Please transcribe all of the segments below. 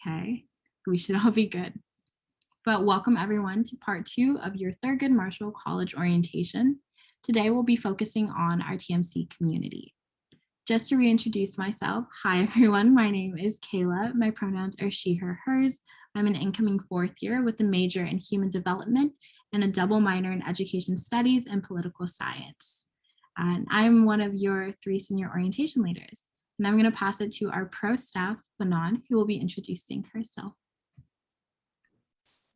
Okay, we should all be good. But welcome everyone to part 2 of your Thurgood Marshall College orientation. Today we'll be focusing on our TMC community. Just to reintroduce myself, hi everyone, my name is Kayla. My pronouns are she, her, hers. I'm an incoming 4th year with a major in human development and a double minor in education studies and political science. And I'm one of your 3 senior orientation leaders. And I'm going to pass it to our pro staff, Banan, who will be introducing herself.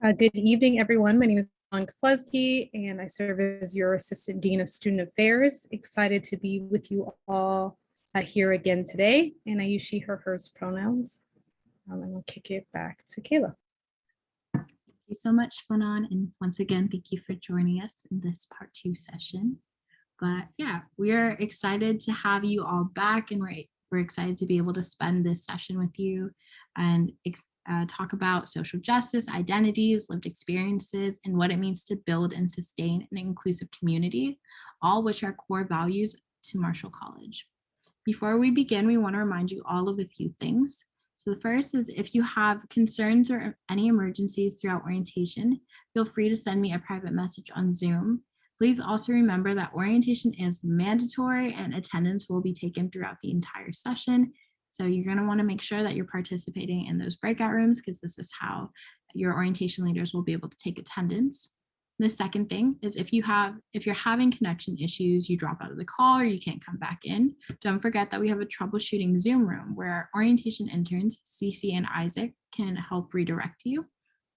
Good evening, everyone. My name is Fung and I serve as your Assistant Dean of Student Affairs. Excited to be with you all here again today. And I use she, her, hers pronouns. And I'll kick it back to Kayla. Thank you so much, Banan. And once again, thank you for joining us in this part 2 session. But yeah, we are excited to have you all back, and we're excited to be able to spend this session with you and talk about social justice, identities, lived experiences, and what it means to build and sustain an inclusive community, all which are core values to Marshall College. Before we begin, we want to remind you all of a few things. So the first is, if you have concerns or any emergencies throughout orientation, feel free to send me a private message on Zoom. Please also remember that orientation is mandatory and attendance will be taken throughout the entire session. So you're going to want to make sure that you're participating in those breakout rooms, because this is how your orientation leaders will be able to take attendance. The second thing is, if you're having connection issues, you drop out of the call or you can't come back in, don't forget that we have a troubleshooting Zoom room where our orientation interns, Cece and Isaac, can help redirect you.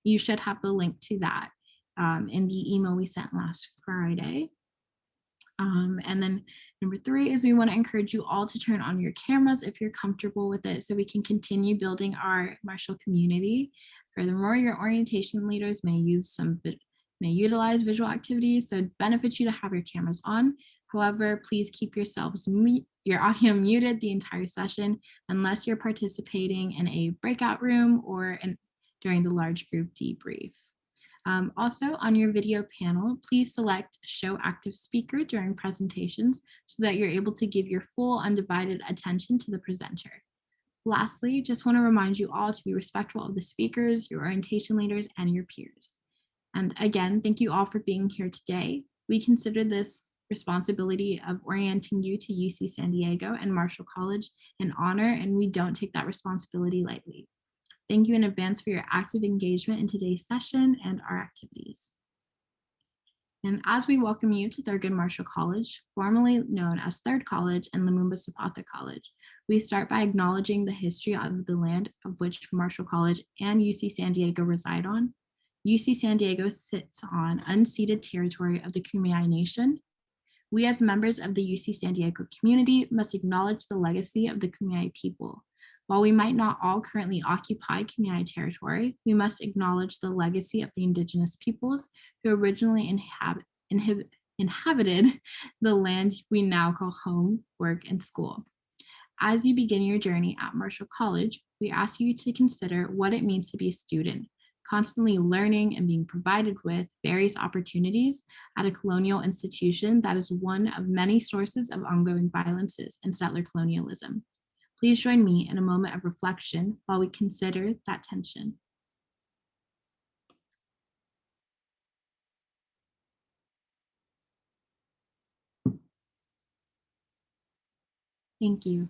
You should have the link to that in the email we sent last Friday. And then number 3 is, we want to encourage you all to turn on your cameras if you're comfortable with it, so we can continue building our Marshall community. Furthermore, your orientation leaders may utilize visual activities, so it benefits you to have your cameras on. However, please keep your audio muted the entire session unless you're participating in a breakout room or during the large group debrief. Also, on your video panel, please select Show Active Speaker during presentations so that you're able to give your full undivided attention to the presenter. Lastly, just want to remind you all to be respectful of the speakers, your orientation leaders, and your peers. And again, thank you all for being here today. We consider this responsibility of orienting you to UC San Diego and Marshall College an honor, and we don't take that responsibility lightly. Thank you in advance for your active engagement in today's session and our activities. And as we welcome you to Thurgood Marshall College, formerly known as Third College and Lumumba Zapata College, we start by acknowledging the history of the land of which Marshall College and UC San Diego reside on. UC San Diego sits on unceded territory of the Kumeyaay Nation. We, as members of the UC San Diego community, must acknowledge the legacy of the Kumeyaay people. While we might not all currently occupy Kumeyaay territory, we must acknowledge the legacy of the indigenous peoples who originally inhabited the land we now call home, work, and school. As you begin your journey at Marshall College, we ask you to consider what it means to be a student, constantly learning and being provided with various opportunities at a colonial institution that is one of many sources of ongoing violences and settler colonialism. Please join me in a moment of reflection while we consider that tension. Thank you.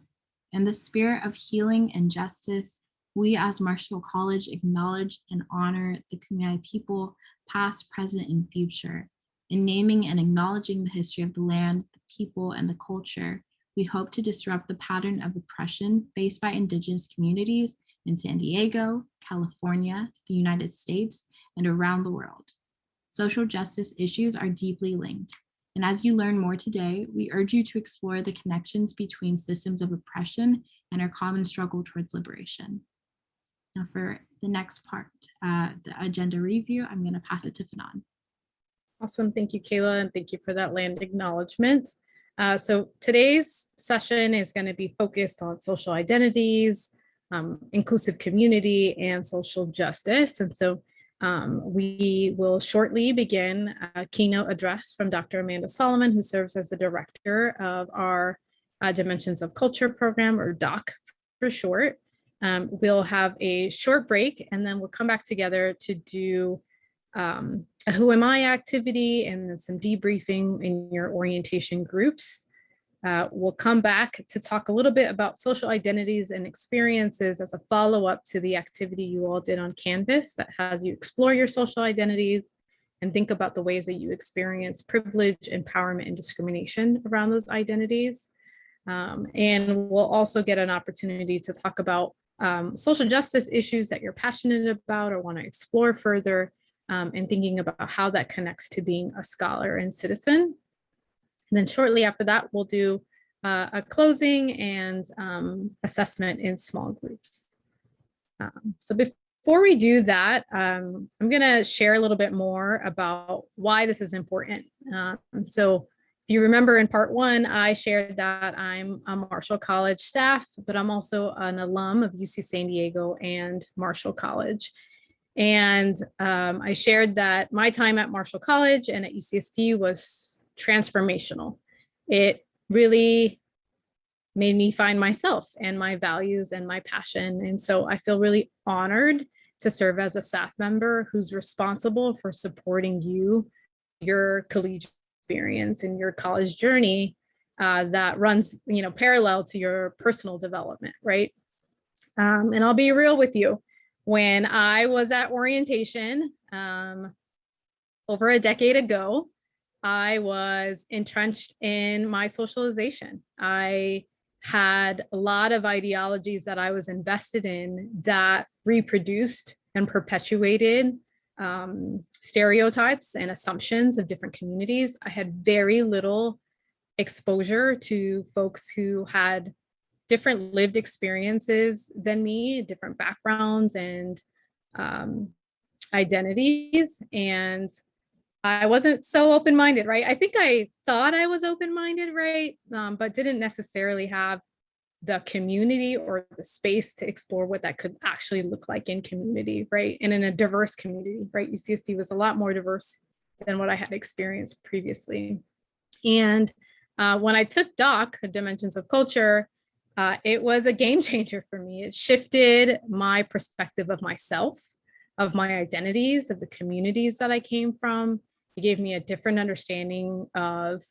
In the spirit of healing and justice, we as Marshall College acknowledge and honor the Kumeyaay people, past, present, and future. In naming and acknowledging the history of the land, the people, and the culture, we hope to disrupt the pattern of oppression faced by Indigenous communities in San Diego, California, the United States, and around the world. Social justice issues are deeply linked. And as you learn more today, we urge you to explore the connections between systems of oppression and our common struggle towards liberation. Now for the next part, the agenda review, I'm going to pass it to Fanon. Awesome. Thank you, Kayla, and thank you for that land acknowledgement. So today's session is going to be focused on social identities, inclusive community, and social justice. And so we will shortly begin a keynote address from Dr. Amanda Solomon, who serves as the director of our Dimensions of Culture program, or DOC for short. We'll have a short break, and then we'll come back together to do a Who Am I activity and then some debriefing in your orientation groups. We'll come back to talk a little bit about social identities and experiences as a follow-up to the activity you all did on Canvas that has you explore your social identities and think about the ways that you experience privilege, empowerment, and discrimination around those identities. And we'll also get an opportunity to talk about social justice issues that you're passionate about or want to explore further, and thinking about how that connects to being a scholar and citizen. And then shortly after that, we'll do a closing and assessment in small groups. So before we do that, I'm going to share a little bit more about why this is important. So if you remember in part one, I shared that I'm a Marshall College staff, but I'm also an alum of UC San Diego and Marshall College. And I shared that my time at Marshall College and at UCSD was transformational. It really made me find myself and my values and my passion. And so I feel really honored to serve as a staff member who's responsible for supporting you, your collegiate experience and your college journey that runs, parallel to your personal development, right? And I'll be real with you. When I was at orientation over a decade ago, I was entrenched in my socialization. I had a lot of ideologies that I was invested in that reproduced and perpetuated stereotypes and assumptions of different communities. I had very little exposure to folks who had different lived experiences than me, different backgrounds and identities. And I wasn't so open-minded, right? I think I thought I was open-minded, right? But didn't necessarily have the community or the space to explore what that could actually look like in community, right? And in a diverse community, right? UCSD was a lot more diverse than what I had experienced previously. And when I took Doc, Dimensions of Culture, it was a game changer for me. It shifted my perspective of myself, of my identities, of the communities that I came from. It gave me a different understanding of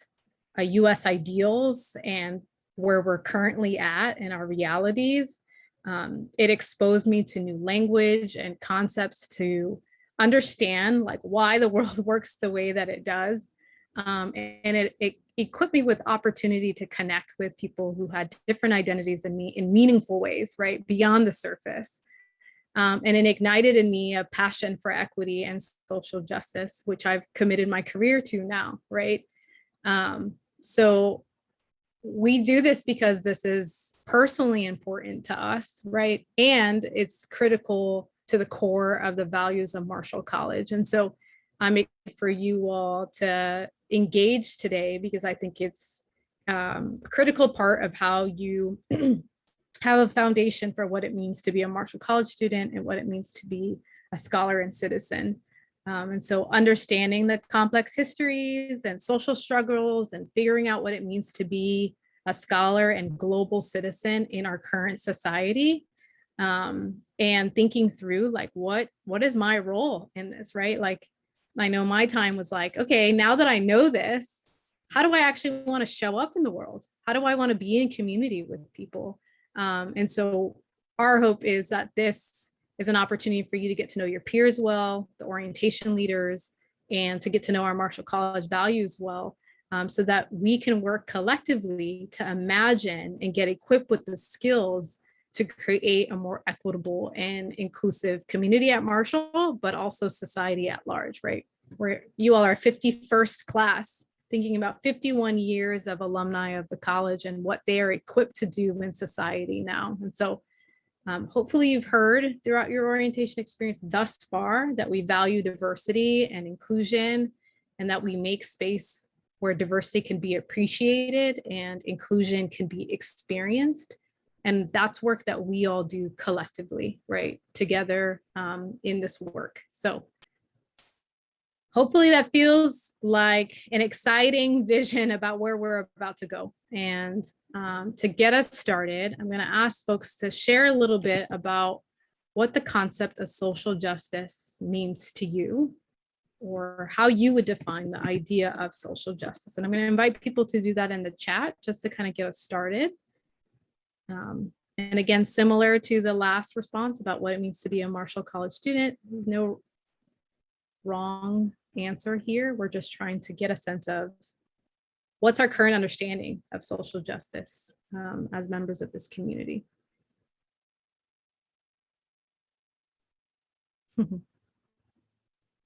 US ideals and where we're currently at in our realities. It exposed me to new language and concepts to understand like why the world works the way that it does. And it equipped me with opportunity to connect with people who had different identities than me in meaningful ways, right? Beyond the surface. And it ignited in me a passion for equity and social justice, which I've committed my career to now, right? So we do this because this is personally important to us, right? And it's critical to the core of the values of Marshall College. And so I'm excited for you all to engage today because I think it's a critical part of how you have a foundation for what it means to be a Marshall College student and what it means to be a scholar and citizen. And so understanding the complex histories and social struggles and figuring out what it means to be a scholar and global citizen in our current society, and thinking through like, what is my role in this, right? Like, I know my time was like, okay, now that I know this, how do I actually want to show up in the world? How do I want to be in community with people? And so our hope is that this is an opportunity for you to get to know your peers well, the orientation leaders, and to get to know our Marshall College values well, so that we can work collectively to imagine and get equipped with the skills to create a more equitable and inclusive community at Marshall, but also society at large, right? Where you all are 51st class, thinking about 51 years of alumni of the college and what they are equipped to do in society now. And so hopefully you've heard throughout your orientation experience thus far that we value diversity and inclusion and that we make space where diversity can be appreciated and inclusion can be experienced. And that's work that we all do collectively, right? Together in this work. So hopefully that feels like an exciting vision about where we're about to go. And to get us started, I'm going to ask folks to share a little bit about what the concept of social justice means to you, or how you would define the idea of social justice. And I'm going to invite people to do that in the chat just to kind of get us started. And again, similar to the last response about what it means to be a Marshall College student, there's no wrong answer here. We're just trying to get a sense of what's our current understanding of social justice as members of this community.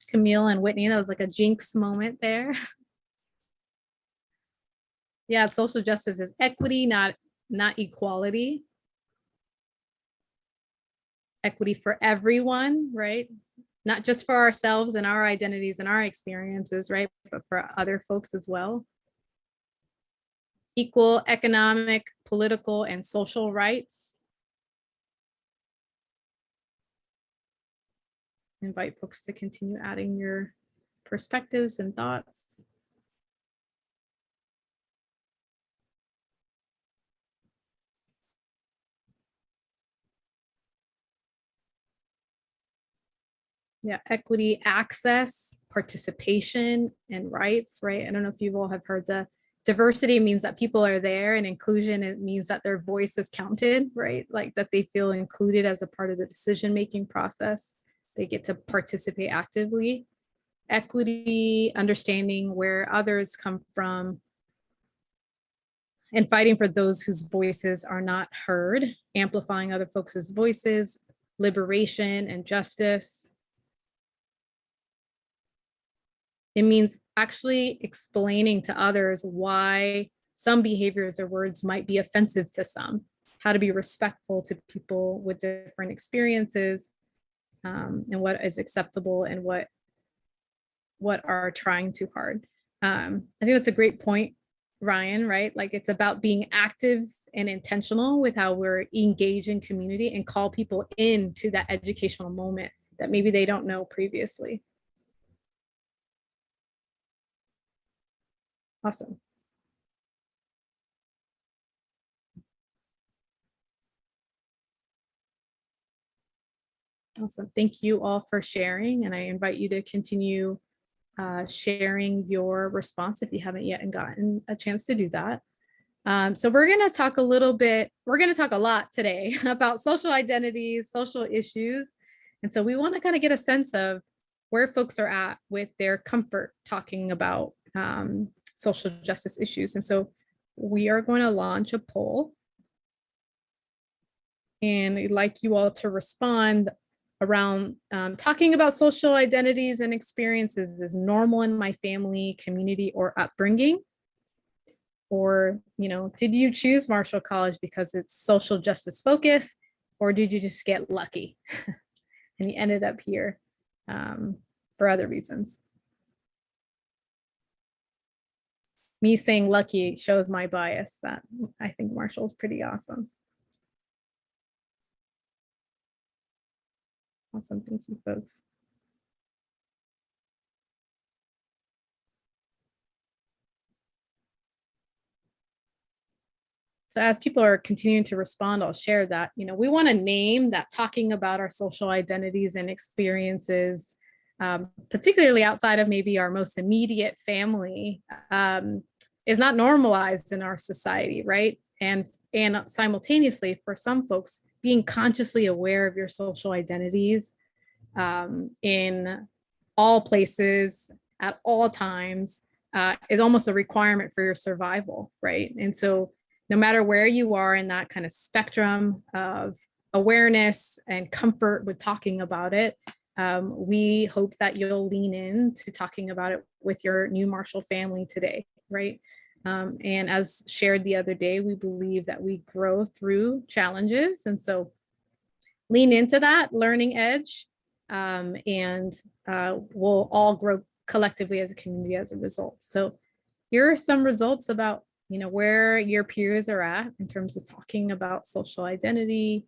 Camille and Whitney, that was like a jinx moment there. Yeah, social justice is equity, not equality. Equity for everyone, right? Not just for ourselves and our identities and our experiences, right? But for other folks as well. Equal economic, political, and social rights. Invite folks to continue adding your perspectives and thoughts. Yeah, equity, access, participation, and rights, right? I don't know if you all have heard the diversity means that people are there, and inclusion, it means that their voice is counted, right? Like that they feel included as a part of the decision-making process. They get to participate actively. Equity, understanding where others come from, and fighting for those whose voices are not heard, amplifying other folks' voices, liberation and justice. It means actually explaining to others why some behaviors or words might be offensive to some, how to be respectful to people with different experiences, and what is acceptable and what are trying too hard. I think that's a great point, Ryan, right? Like it's about being active and intentional with how we're engaged in community and call people into that educational moment that maybe they don't know previously. Awesome. Awesome. Thank you all for sharing. And I invite you to continue sharing your response if you haven't yet gotten a chance to do that. So we're going to talk a lot today about social identities, social issues. And so we want to kind of get a sense of where folks are at with their comfort talking about social justice issues. And so we are going to launch a poll. And I'd like you all to respond around talking about social identities and experiences is normal in my family, community, or upbringing. Or, did you choose Marshall College because it's social justice focused, or did you just get lucky and you ended up here for other reasons? Me saying lucky shows my bias that I think Marshall's pretty awesome. Awesome, thank you, folks. So as people are continuing to respond, I'll share that, we want to name that talking about our social identities and experiences, particularly outside of maybe our most immediate family, is not normalized in our society, right? And simultaneously, for some folks, being consciously aware of your social identities in all places at all times is almost a requirement for your survival, right? And so no matter where you are in that kind of spectrum of awareness and comfort with talking about it, we hope that you'll lean in to talking about it with your new Marshall family today, right? And as shared the other day, we believe that we grow through challenges. And so lean into that learning edge, and we'll all grow collectively as a community as a result. So here are some results about where your peers are at in terms of talking about social identity.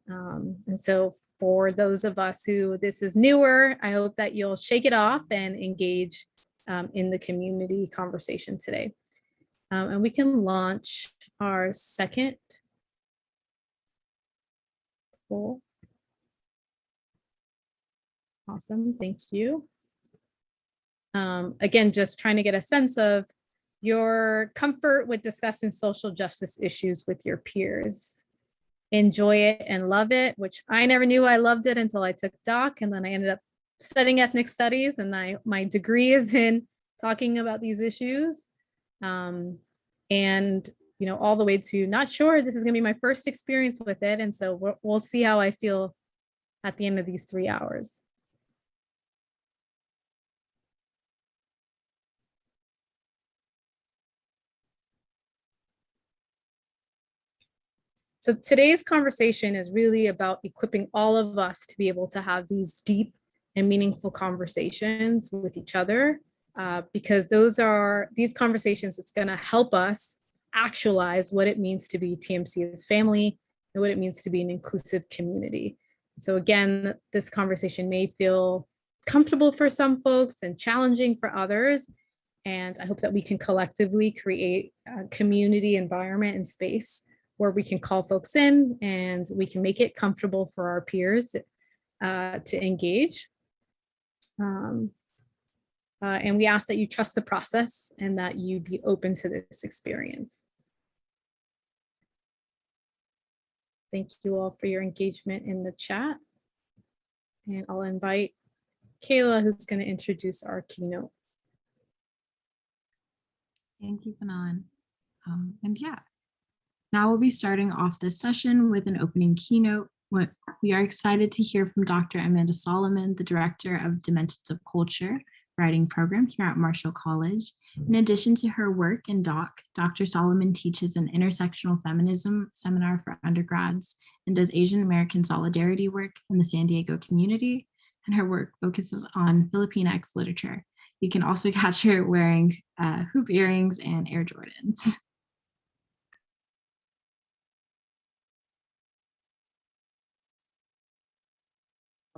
And so for those of us who this is newer, I hope that you'll shake it off and engage in the community conversation today. And we can launch our second poll. Awesome, thank you. Again, just trying to get a sense of your comfort with discussing social justice issues with your peers. Enjoy it and love it, which I never knew I loved it until I took doc, and then I ended up studying ethnic studies, and my degree is in talking about these issues. And all the way to not sure this is going to be my first experience with it, and so we'll see how I feel at the end of these 3 hours. So today's conversation is really about equipping all of us to be able to have these deep and meaningful conversations with each other, because these conversations that's going to help us actualize what it means to be TMC as family and what it means to be an inclusive community. So again, this conversation may feel comfortable for some folks and challenging for others. And I hope that we can collectively create a community environment and space where we can call folks in and we can make it comfortable for our peers to engage. And we ask that you trust the process and that you be open to this experience. Thank you all for your engagement in the chat. And I'll invite Kayla, who's going to introduce our keynote. Thank you, Fanon. And yeah, now we'll be starting off this session with an opening keynote. We are excited to hear from Dr. Amanda Solomon, the Director of Dimensions of Culture Writing Program here at Marshall College. In addition to her work in doc, Dr. Solomon teaches an intersectional feminism seminar for undergrads and does Asian American solidarity work in the San Diego community, and her work focuses on Filipinx literature. You can also catch her wearing hoop earrings and Air Jordans.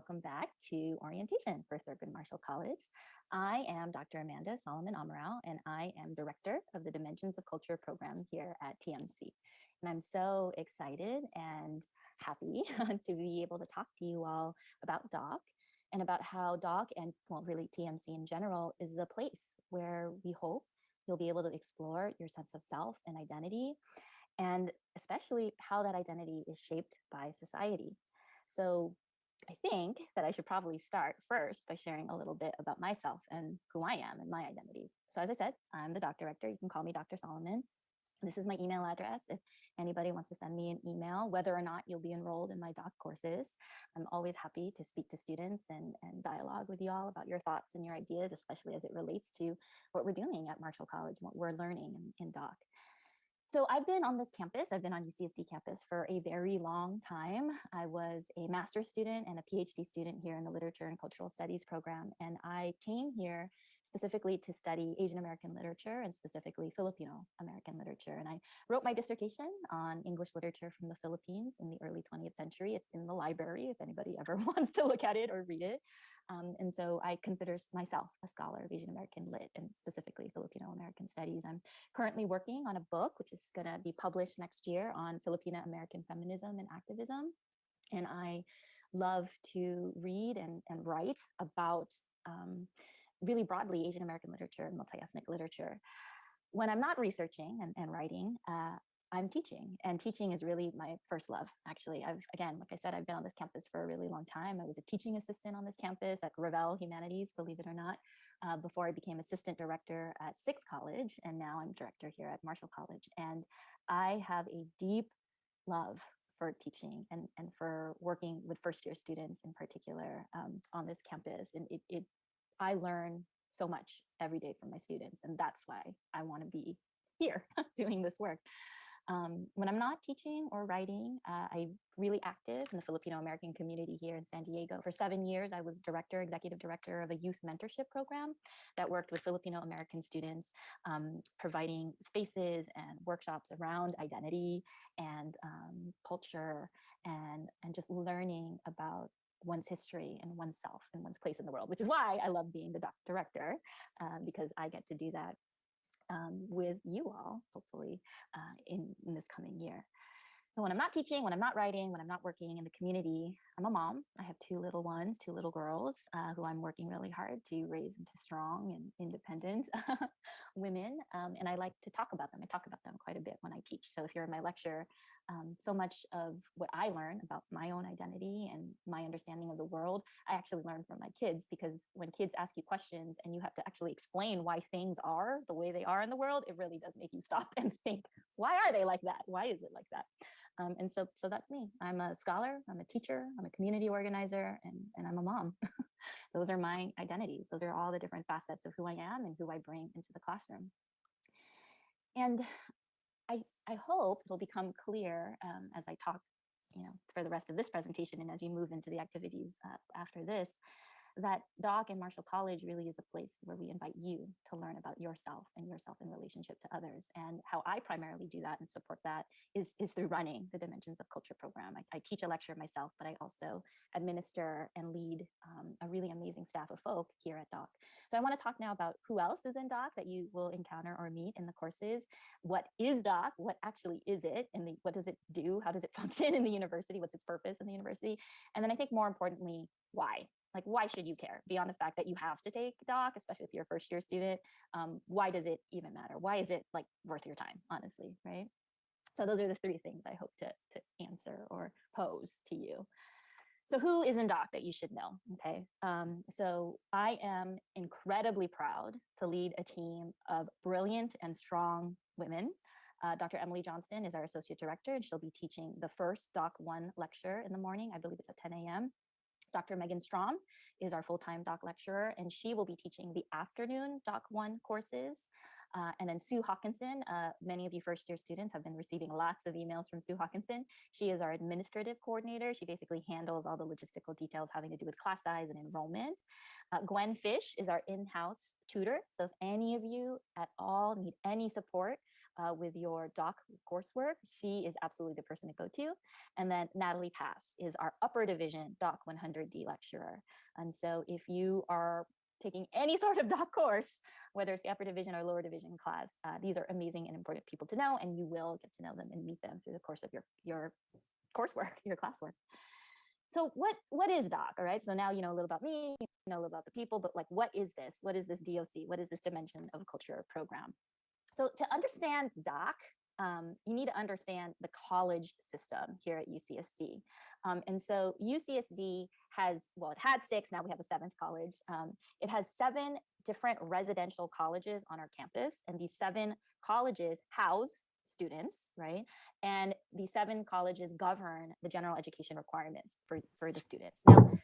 Welcome back to orientation for Thurgood Marshall College. I am Dr. Amanda Solomon Amaral, and I am Director of the Dimensions of Culture program here at TMC. And I'm so excited and happy to be able to talk to you all about DOC and about how DOC and, well, really TMC in general is a place where we hope you'll be able to explore your sense of self and identity, and especially how that identity is shaped by society. So I think that I should probably start first by sharing a little bit about myself and who I am and my identity. So as I said, I'm the doc director. You can call me Dr. Solomon. This is my email address. If anybody wants to send me an email, whether or not you'll be enrolled in my doc courses, I'm always happy to speak to students and dialogue with you all about your thoughts and your ideas, especially as it relates to what we're doing at Marshall College, what we're learning in doc. So I've been on this campus, I've been on UCSD campus for a very long time. I was a master's student and a PhD student here in the Literature and Cultural Studies program. And I came here specifically to study Asian American literature and specifically Filipino American literature. And I wrote my dissertation on English literature from the Philippines in the early 20th century. It's in the library if anybody ever wants to look at it or read it. And so I consider myself a scholar of Asian American lit and specifically Filipino American studies. I'm currently working on a book, which is going to be published next year, on Filipino American feminism and activism. And I love to read and write about really broadly Asian American literature and multi-ethnic literature. When I'm not researching and writing, I'm teaching, and teaching is really my first love. Actually, again, like I said, I've been on this campus for a really long time. I was a teaching assistant on this campus at Revelle Humanities, believe it or not, before I became assistant director at Six College, and now I'm director here at Marshall College. And I have a deep love for teaching and for working with first-year students in particular on this campus. And I learn so much every day from my students, and that's why I want to be here doing this work. When I'm not teaching or writing, I'm really active in the Filipino American community here in San Diego. For 7 years, I was executive director of a youth mentorship program that worked with Filipino American students, providing spaces and workshops around identity and culture and just learning about one's history and oneself and one's place in the world, which is why I love being the director, because I get to do that with you all, hopefully, in this coming year. So when I'm not teaching, when I'm not writing, when I'm not working in the community, I'm a mom. I have two little ones, two little girls, who I'm working really hard to raise into strong and independent women. And I like to talk about them. I talk about them quite a bit when I teach. So if you're in my lecture, so much of what I learn about my own identity and my understanding of the world, I actually learn from my kids, because when kids ask you questions and you have to actually explain why things are the way they are in the world, it really does make you stop and think, why are they like that? Why is it like that? And so that's me. I'm a scholar, I'm a teacher, I'm a community organizer, and I'm a mom. Those are my identities. Those are all the different facets of who I am and who I bring into the classroom. And I hope it'll become clear as I talk, for the rest of this presentation and as you move into the activities after this, that Doc and Marshall College really is a place where we invite you to learn about yourself and yourself in relationship to others. And how I primarily do that and support that is through running the Dimensions of Culture program. I teach a lecture myself, but I also administer and lead a really amazing staff of folk here at Doc. So I want to talk now about who else is in Doc that you will encounter or meet in the courses. What is Doc? What actually is it? And what does it do? How does it function in the university? What's its purpose in the university? And then I think more importantly, why? Like, why should you care beyond the fact that you have to take Doc, especially if you're a first year student? Why does it even matter? Why is it like worth your time, honestly, right? So those are the three things I hope to answer or pose to you. So who is in Doc that you should know? Okay, so I am incredibly proud to lead a team of brilliant and strong women. Dr. Emily Johnston is our associate director, and she'll be teaching the first Doc 1 lecture in the morning. I believe it's at 10 a.m. Dr. Megan Strom is our full-time Doc lecturer, and she will be teaching the afternoon Doc 1 courses. And then Sue Hawkinson, many of you first-year students have been receiving lots of emails from Sue Hawkinson. She is our administrative coordinator. She basically handles all the logistical details having to do with class size and enrollment. Gwen Fish is our in-house tutor. So if any of you at all need any support with your Doc coursework, she is absolutely the person to go to. And then Natalie Pass is our upper division Doc 100D lecturer. And so if you are taking any sort of Doc course, whether it's the upper division or lower division class, these are amazing and important people to know, and you will get to know them and meet them through the course of your coursework, your classwork. So what is Doc? All right, so now you know a little about me, you know a little about the people, but like, what is this? What is this DOC? What is this Dimension of Culture program? So to understand Doc, you need to understand the college system here at UCSD. And so UCSD has, well, it had 6, now we have a 7th college. It has 7 different residential colleges on our campus, and these 7 colleges house students, right? And these 7 colleges govern the general education requirements for the students. Now,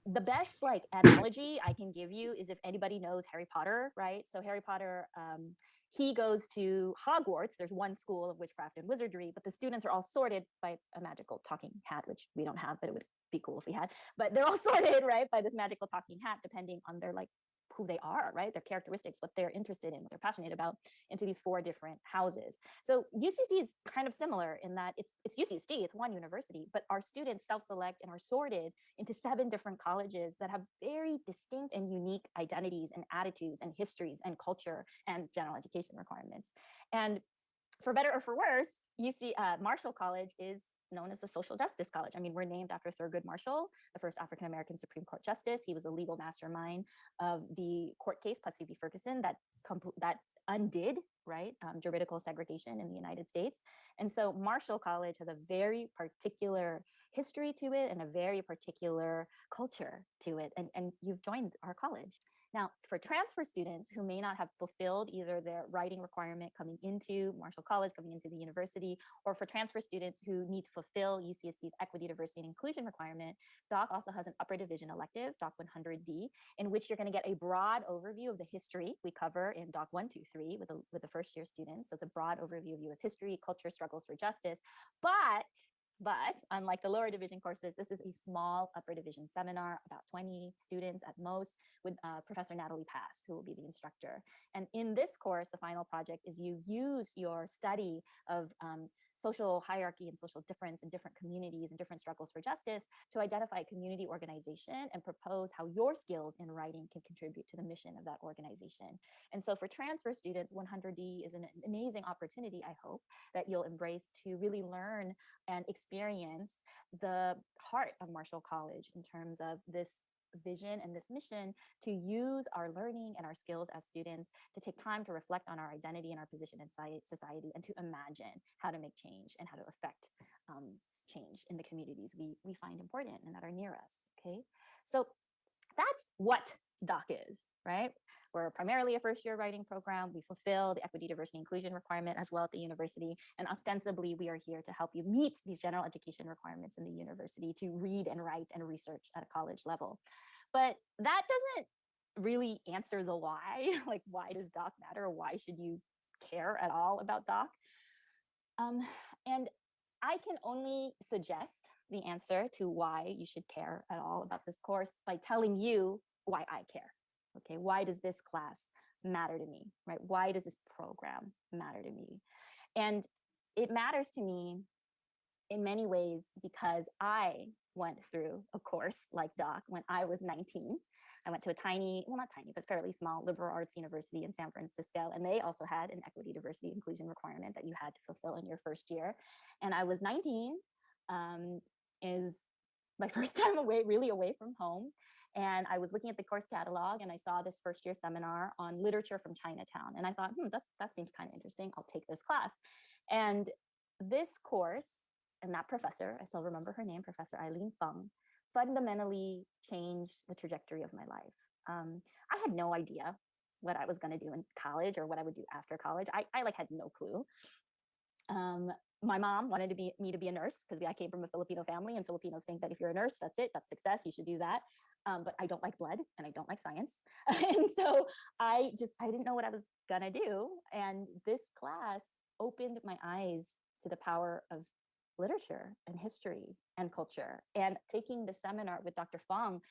the best like analogy I can give you is if anybody knows Harry Potter, right? So Harry Potter, he goes to Hogwarts. There's one school of witchcraft and wizardry, but the students are all sorted by a magical talking hat, which we don't have, but it would be cool if we had. But they're all sorted, right, by this magical talking hat, depending on their like who they are, right? Their characteristics, what they're interested in, what they're passionate about, into these 4 different houses. So UCSD is kind of similar in that it's UCSD, it's one university, but our students self-select and are sorted into 7 different colleges that have very distinct and unique identities and attitudes and histories and culture and general education requirements. And for better or for worse, Marshall College is known as the Social Justice College. I mean, we're named after Thurgood Marshall, the first African-American Supreme Court Justice. He was a legal mastermind of the court case, Plessy v. Ferguson, that undid, right, juridical segregation in the United States. And so Marshall College has a very particular history to it and a very particular culture to it. And you've joined our college. Now, for transfer students who may not have fulfilled either their writing requirement coming into Marshall College, coming into the university, or for transfer students who need to fulfill UCSD's equity, diversity, and inclusion requirement, Doc also has an upper division elective, Doc 100D, in which you're going to get a broad overview of the history we cover in Doc 1, 2, 3 with the first year students. So it's a broad overview of US history, culture, struggles for justice. But unlike the lower division courses, this is a small upper division seminar, about 20 students at most, with Professor Natalie Pass, who will be the instructor. And in this course, the final project is you use your study of social hierarchy and social difference in different communities and different struggles for justice to identify a community organization and propose how your skills in writing can contribute to the mission of that organization. And so for transfer students, 100D is an amazing opportunity, I hope, that you'll embrace to really learn and experience the heart of Marshall College in terms of this vision and this mission to use our learning and our skills as students to take time to reflect on our identity and our position in society and to imagine how to make change and how to affect change in the communities we find important and that are near us. Okay, so that's what DOC is, right? We're primarily a first year writing program. We fulfill the equity, diversity, inclusion requirement as well at the university. And ostensibly, we are here to help you meet these general education requirements in the university to read and write and research at a college level. But that doesn't really answer the why. Like, why does DOC matter? Why should you care at all about DOC? And I can only suggest the answer to why you should care at all about this course by telling you why I care. Okay, why does this class matter to me, right? Why does this program matter to me? And it matters to me in many ways because I went through a course like DOC when I was 19. I went to a tiny, well, not tiny, but fairly small liberal arts university in San Francisco. And they also had an equity, diversity, inclusion requirement that you had to fulfill in your first year. And I was 19, is my first time really away from home. And I was looking at the course catalog and I saw this first year seminar on literature from Chinatown. And I thought, that seems kind of interesting. I'll take this class. And this course and that professor, I still remember her name, Professor Eileen Fung, fundamentally changed the trajectory of my life. I had no idea what I was going to do in college or what I would do after college. I had no clue. My mom wanted me to be a nurse because I came from a Filipino family, and Filipinos think that if you're a nurse, that's it, that's success, you should do that. But I don't like blood and I don't like science. And so I didn't know what I was gonna do. And this class opened my eyes to the power of literature and history and culture. And taking the seminar with Dr. Fung,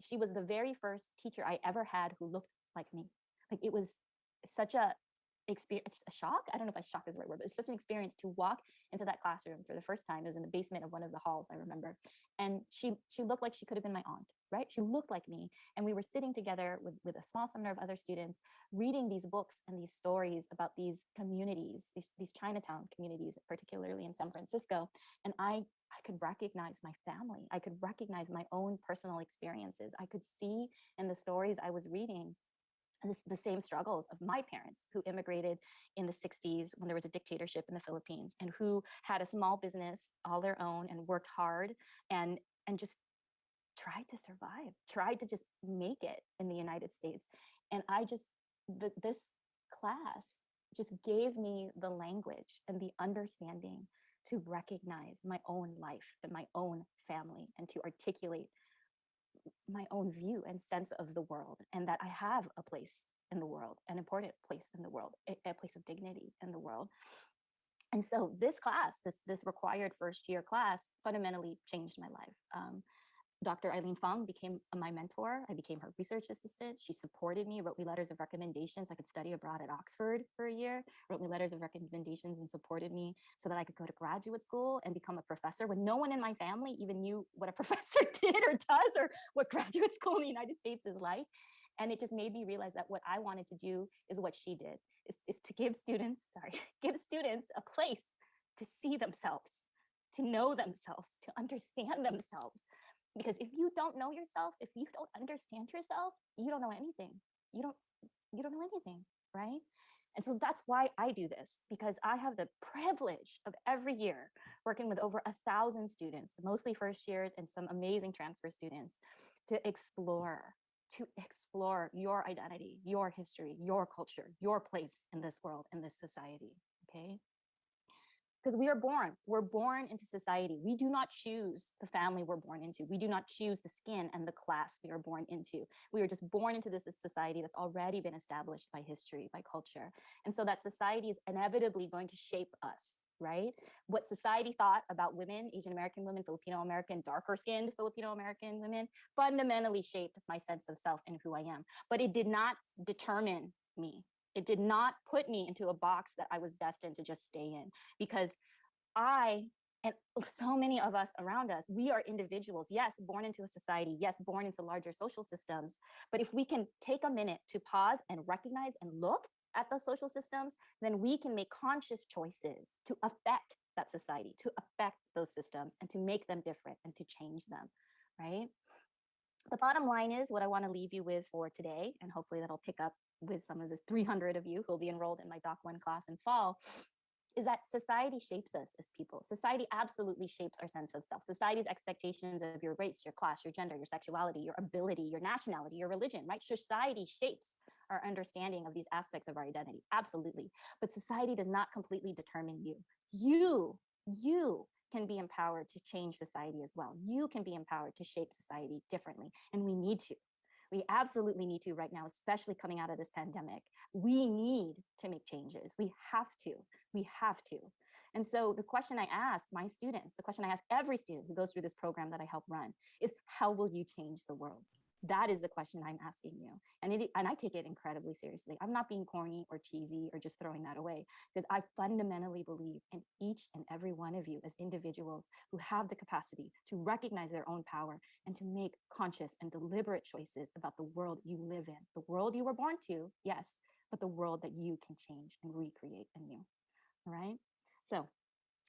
she was the very first teacher I ever had who looked like me. Like, it was such a experience, a shock. I don't know if shock is the right word, but it's such an experience to walk into that classroom for the first time. It was in the basement of one of the halls, I remember. And she looked like she could have been my aunt, right? She looked like me. And we were sitting together with a small seminar of other students, reading these books and these stories about these communities, these Chinatown communities, particularly in San Francisco. And I could recognize my family. I could recognize my own personal experiences. I could see in the stories I was reading the same struggles of my parents who immigrated in the 60s when there was a dictatorship in the Philippines, and who had a small business all their own and worked hard and just tried to survive, tried to just make it in the United States. And this class just gave me the language and the understanding to recognize my own life and my own family, and to articulate my own view and sense of the world, and that I have a place in the world, an important place in the world, a place of dignity in the world. And so this class, this required first year class, fundamentally changed my life. Dr. Eileen Fung became my mentor. I became her research assistant. She supported me, wrote me letters of recommendations. I could study abroad at Oxford for a year, wrote me letters of recommendations and supported me so that I could go to graduate school and become a professor when no one in my family even knew what a professor did or does, or what graduate school in the United States is like. And it just made me realize that what I wanted to do is what she did, is to give students a place to see themselves, to know themselves, to understand themselves. Because if you don't know yourself, if you don't understand yourself, you don't know anything. You don't know anything, right? And so that's why I do this, because I have the privilege of every year working with over 1,000 students, mostly first years and some amazing transfer students, to explore your identity, your history, your culture, your place in this world, in this society. Okay. because we're born into society. We do not choose the family we're born into. We do not choose the skin and the class we are born into. We are just born into this society that's already been established by history, by culture. And so that society is inevitably going to shape us, right? What society thought about women, Asian American women, Filipino American, darker skinned Filipino American women, fundamentally shaped my sense of self and who I am. But it did not determine me. It did not put me into a box that I was destined to just stay in, because I and so many of us around us, we are individuals, yes, born into a society, yes, born into larger social systems. But if we can take a minute to pause and recognize and look at the social systems, then we can make conscious choices to affect that society, to affect those systems, and to make them different and to change them, right? The bottom line is what I want to leave you with for today, and hopefully that'll pick up with some of the 300 of you who will be enrolled in my Doc 1 class in fall, is that society shapes us as people. Society absolutely shapes our sense of self. Society's expectations of your race, your class, your gender, your sexuality, your ability, your nationality, your religion, right? Society shapes our understanding of these aspects of our identity, absolutely. But society does not completely determine you. You can be empowered to change society as well. You can be empowered to shape society differently, and we need to. We absolutely need to right now, especially coming out of this pandemic. We need to make changes. We have to. We have to. And so the question I ask my students, the question I ask every student who goes through this program that I help run is, how will you change the world? That is the question I'm asking you. And I take it incredibly seriously. I'm not being corny or cheesy or just throwing that away, because I fundamentally believe in each and every one of you as individuals who have the capacity to recognize their own power and to make conscious and deliberate choices about the world you live in, the world you were born to, yes, but the world that you can change and recreate anew. All right. So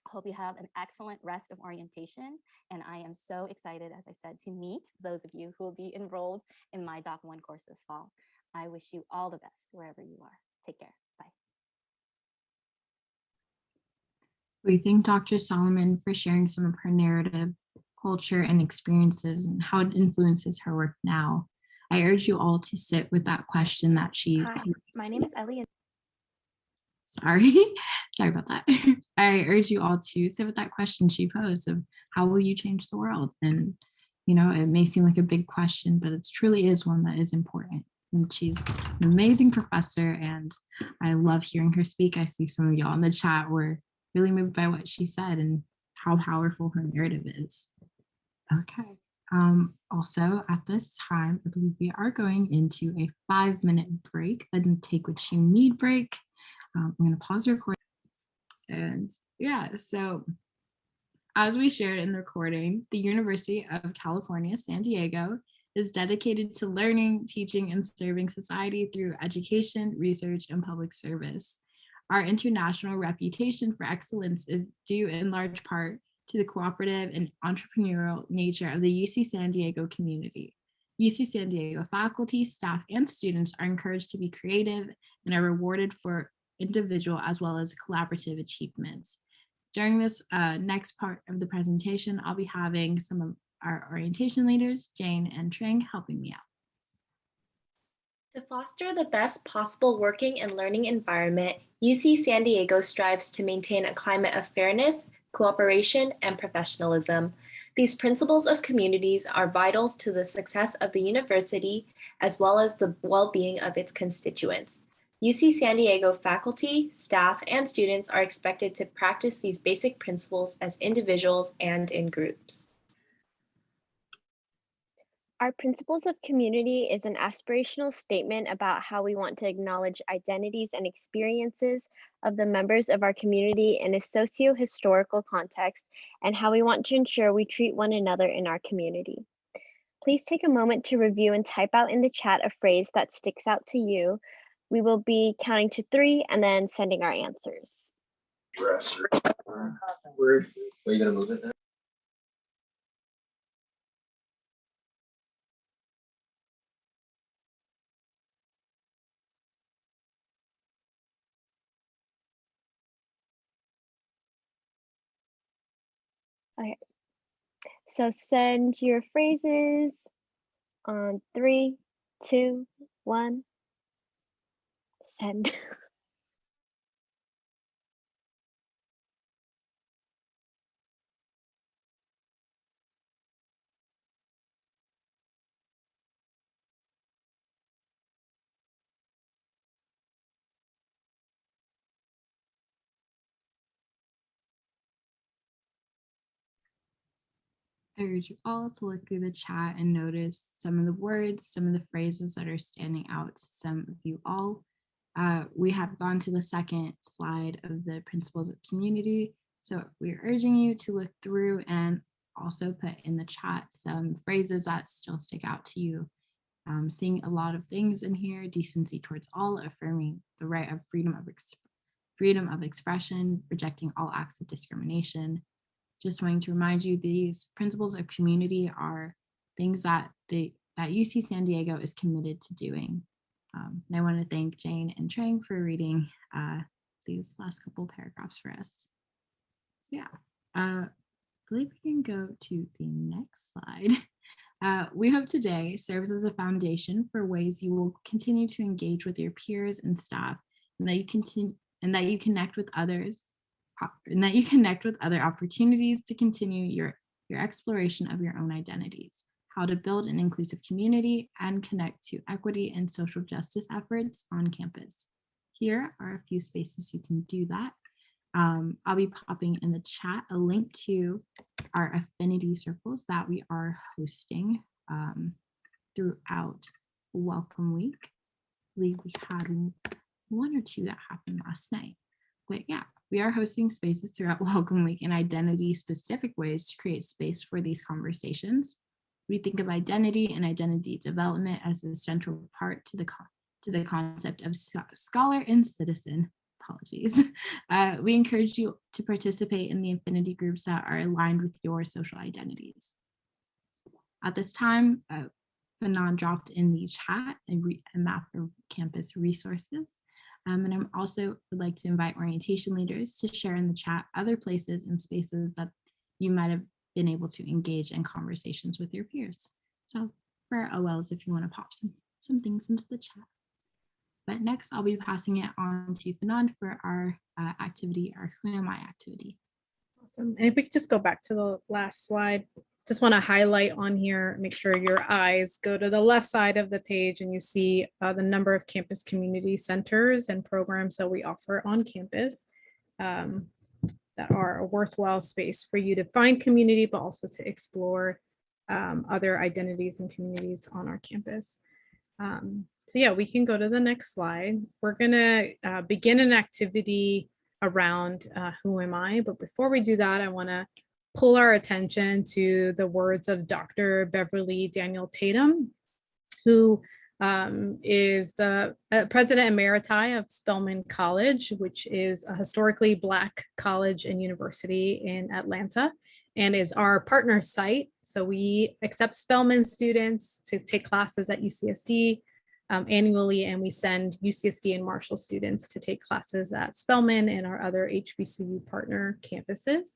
hope you have an excellent rest of orientation. And I am so excited, as I said, to meet those of you who will be enrolled in my Doc 1 course this fall. I wish you all the best wherever you are. Take care. Bye. We thank Dr. Solomon for sharing some of her narrative, culture, and experiences and how it influences her work now. I urge you all to sit with that question that she. Hi, my name is Eileen. Sorry, sorry about that. I urge you all to sit with that question she posed of how will you change the world? And, you know, it may seem like a big question, but it truly is one that is important. And she's an amazing professor, and I love hearing her speak. I see some of y'all in the chat were really moved by what she said and how powerful her narrative is. Okay. Also, at this time, I believe we are going into a 5-minute break, a take what you need break. I'm going to pause the recording. And yeah, so as we shared in the recording, the University of California, San Diego is dedicated to learning, teaching, and serving society through education, research, and public service. Our international reputation for excellence is due in large part to the cooperative and entrepreneurial nature of the UC San Diego community. UC San Diego faculty, staff, and students are encouraged to be creative and are rewarded for individual as well as collaborative achievements. During this next part of the presentation, I'll be having some of our orientation leaders, Jane and Tring, helping me out. To foster the best possible working and learning environment, UC San Diego strives to maintain a climate of fairness, cooperation, and professionalism. These principles of communities are vital to the success of the university as well as the well-being of its constituents. UC San Diego faculty, staff, and students are expected to practice these basic principles as individuals and in groups. Our Principles of Community is an aspirational statement about how we want to acknowledge identities and experiences of the members of our community in a socio-historical context and how we want to ensure we treat one another in our community. Please take a moment to review and type out in the chat a phrase that sticks out to you. We will be counting to 3 and then sending our answers. Where are you gonna move it then? Okay, so send your phrases on 3, 2, 1, send. I urge you all to look through the chat and notice some of the words, some of the phrases that are standing out to some of you all. We have gone to the second slide of the principles of community. So we're urging you to look through and also put in the chat some phrases that still stick out to you. Seeing a lot of things in here: decency towards all, affirming the right of freedom of expression, rejecting all acts of discrimination. Just wanting to remind you, these principles of community are things that UC San Diego is committed to doing. And I want to thank Jane and Trang for reading these last couple paragraphs for us. So yeah, I believe we can go to the next slide. We hope today serves as a foundation for ways you will continue to engage with your peers and staff, and that you connect with others, and that you connect with other opportunities to continue your exploration of your own identities, how to build an inclusive community, and connect to equity and social justice efforts on campus. Here are a few spaces you can do that. I'll be popping in the chat a link to our affinity circles that we are hosting throughout Welcome Week. I believe we had one or two that happened last night. But yeah, we are hosting spaces throughout Welcome Week in identity-specific ways to create space for these conversations. We think of identity and identity development as a central part to the concept of scholar and citizen. Apologies. We encourage you to participate in the affinity groups that are aligned with your social identities. At this time, Fanon dropped in the chat a map of campus resources. And I'm also would like to invite orientation leaders to share in the chat other places and spaces that you might have been able to engage in conversations with your peers. So for our OLs, if you want to pop some things into the chat. But next, I'll be passing it on to Fanon for our activity, our Who Am I activity. Awesome. And if we could just go back to the last slide, just want to highlight on here, make sure your eyes go to the left side of the page and you see the number of campus community centers and programs that we offer on campus that are a worthwhile space for you to find community, but also to explore other identities and communities on our campus. So yeah, we can go to the next slide. We're gonna begin an activity around who am I? But before we do that, I wanna pull our attention to the words of Dr. Beverly Daniel Tatum, who is the President Emeriti of Spelman College, which is a historically Black college and university in Atlanta, and is our partner site. So we accept Spelman students to take classes at UCSD annually, and we send UCSD and Marshall students to take classes at Spelman and our other HBCU partner campuses.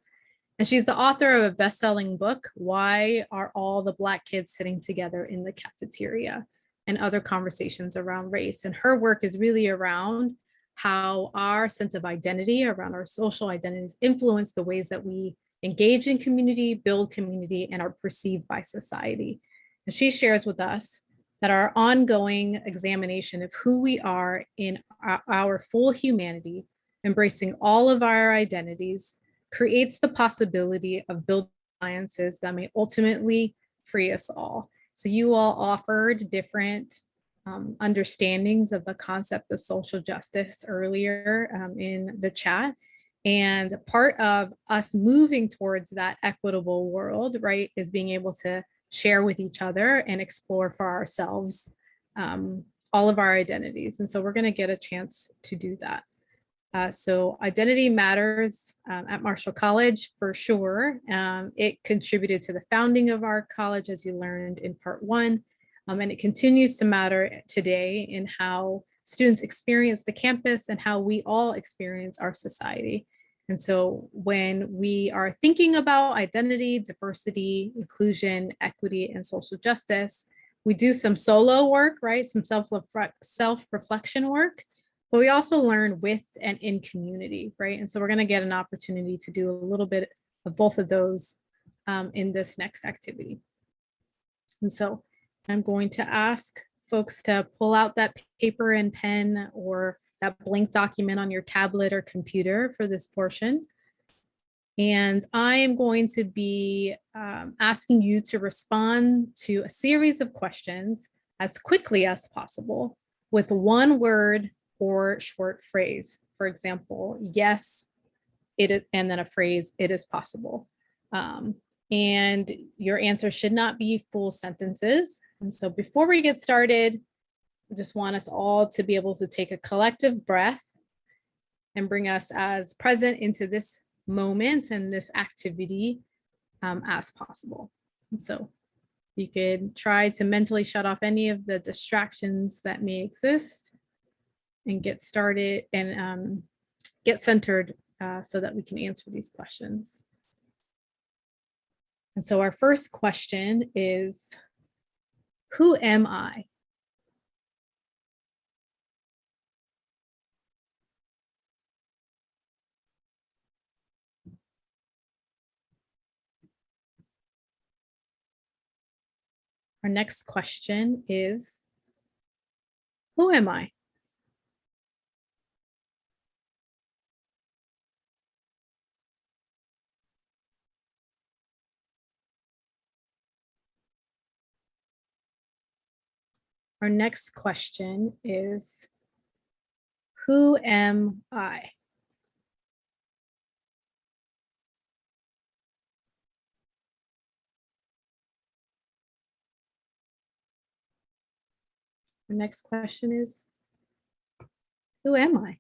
And she's the author of a best-selling book, Why Are All the Black Kids Sitting Together in the Cafeteria? And other conversations around race. And her work is really around how our sense of identity, around our social identities, influence the ways that we engage in community, build community, and are perceived by society. And she shares with us that our ongoing examination of who we are in our full humanity, embracing all of our identities, creates the possibility of building alliances that may ultimately free us all. So you all offered different understandings of the concept of social justice earlier in the chat. And part of us moving towards that equitable world, right, is being able to share with each other and explore for ourselves all of our identities. And so we're going to get a chance to do that. So identity matters at Marshall College for sure. It contributed to the founding of our college, as you learned in part one, and it continues to matter today in how students experience the campus and how we all experience our society. And so when we are thinking about identity, diversity, inclusion, equity, and social justice, we do some solo work, right? Some self-reflection work. But we also learn with and in community, right? And so we're going to get an opportunity to do a little bit of both of those in this next activity. And so I'm going to ask folks to pull out that paper and pen or that blank document on your tablet or computer for this portion. And I am going to be asking you to respond to a series of questions as quickly as possible with one word or short phrase. For example, yes, it is, and then a phrase, it is possible. And your answer should not be full sentences. And so before we get started, I just want us all to be able to take a collective breath and bring us as present into this moment and this activity as possible. And so you could try to mentally shut off any of the distractions that may exist and get started and get centered so that we can answer these questions. And so our first question is, who am I? Our next question is, who am I? Our next question is, who am I? Our next question is, who am I?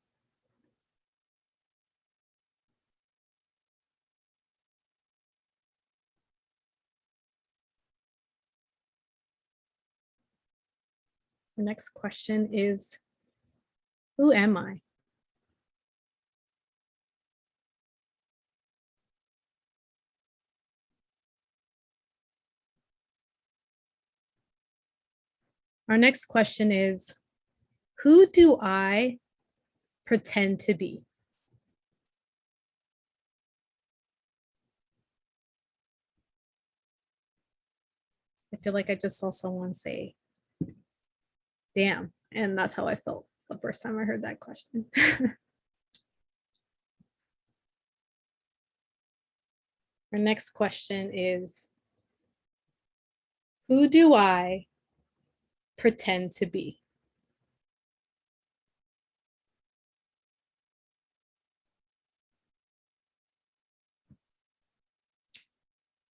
The next question is, who am I? Our next question is, who do I pretend to be? I feel like I just saw someone say, damn, and that's how I felt the first time I heard that question. Our next question is, who do I pretend to be?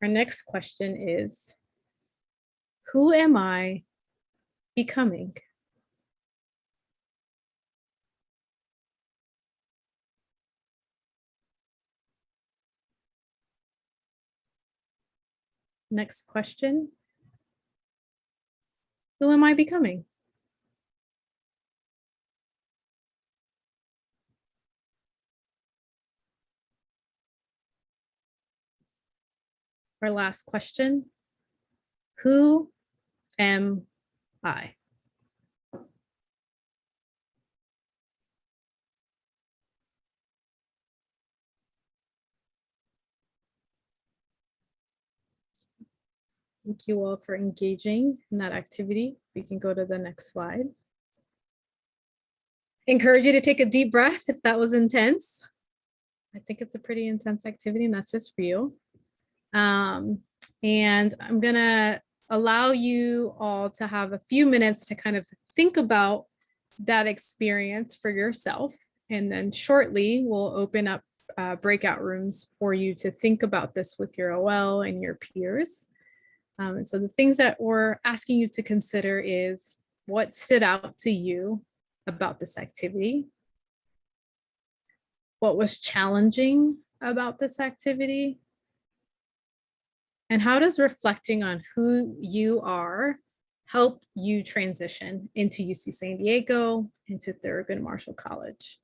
Our next question is, who am I becoming? Next question, who am I becoming? Our last question, who am I? Thank you all for engaging in that activity. We can go to the next slide. Encourage you to take a deep breath if that was intense. I think it's a pretty intense activity, and that's just for you. And I'm gonna allow you all to have a few minutes to kind of think about that experience for yourself. And then shortly, we'll open up breakout rooms for you to think about this with your OL and your peers. And so the things that we're asking you to consider is, what stood out to you about this activity? What was challenging about this activity? And how does reflecting on who you are help you transition into UC San Diego, into Thurgood Marshall College?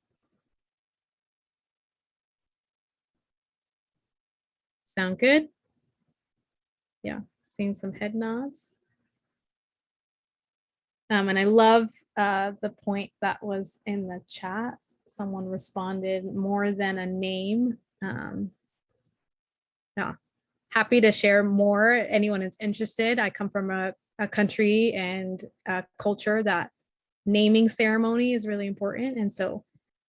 Sound good? Yeah, seeing some head nods. And I love the point that was in the chat. Someone responded, more than a name. Yeah, happy to share more. Anyone is interested. I come from a country and a culture that naming ceremony is really important. And so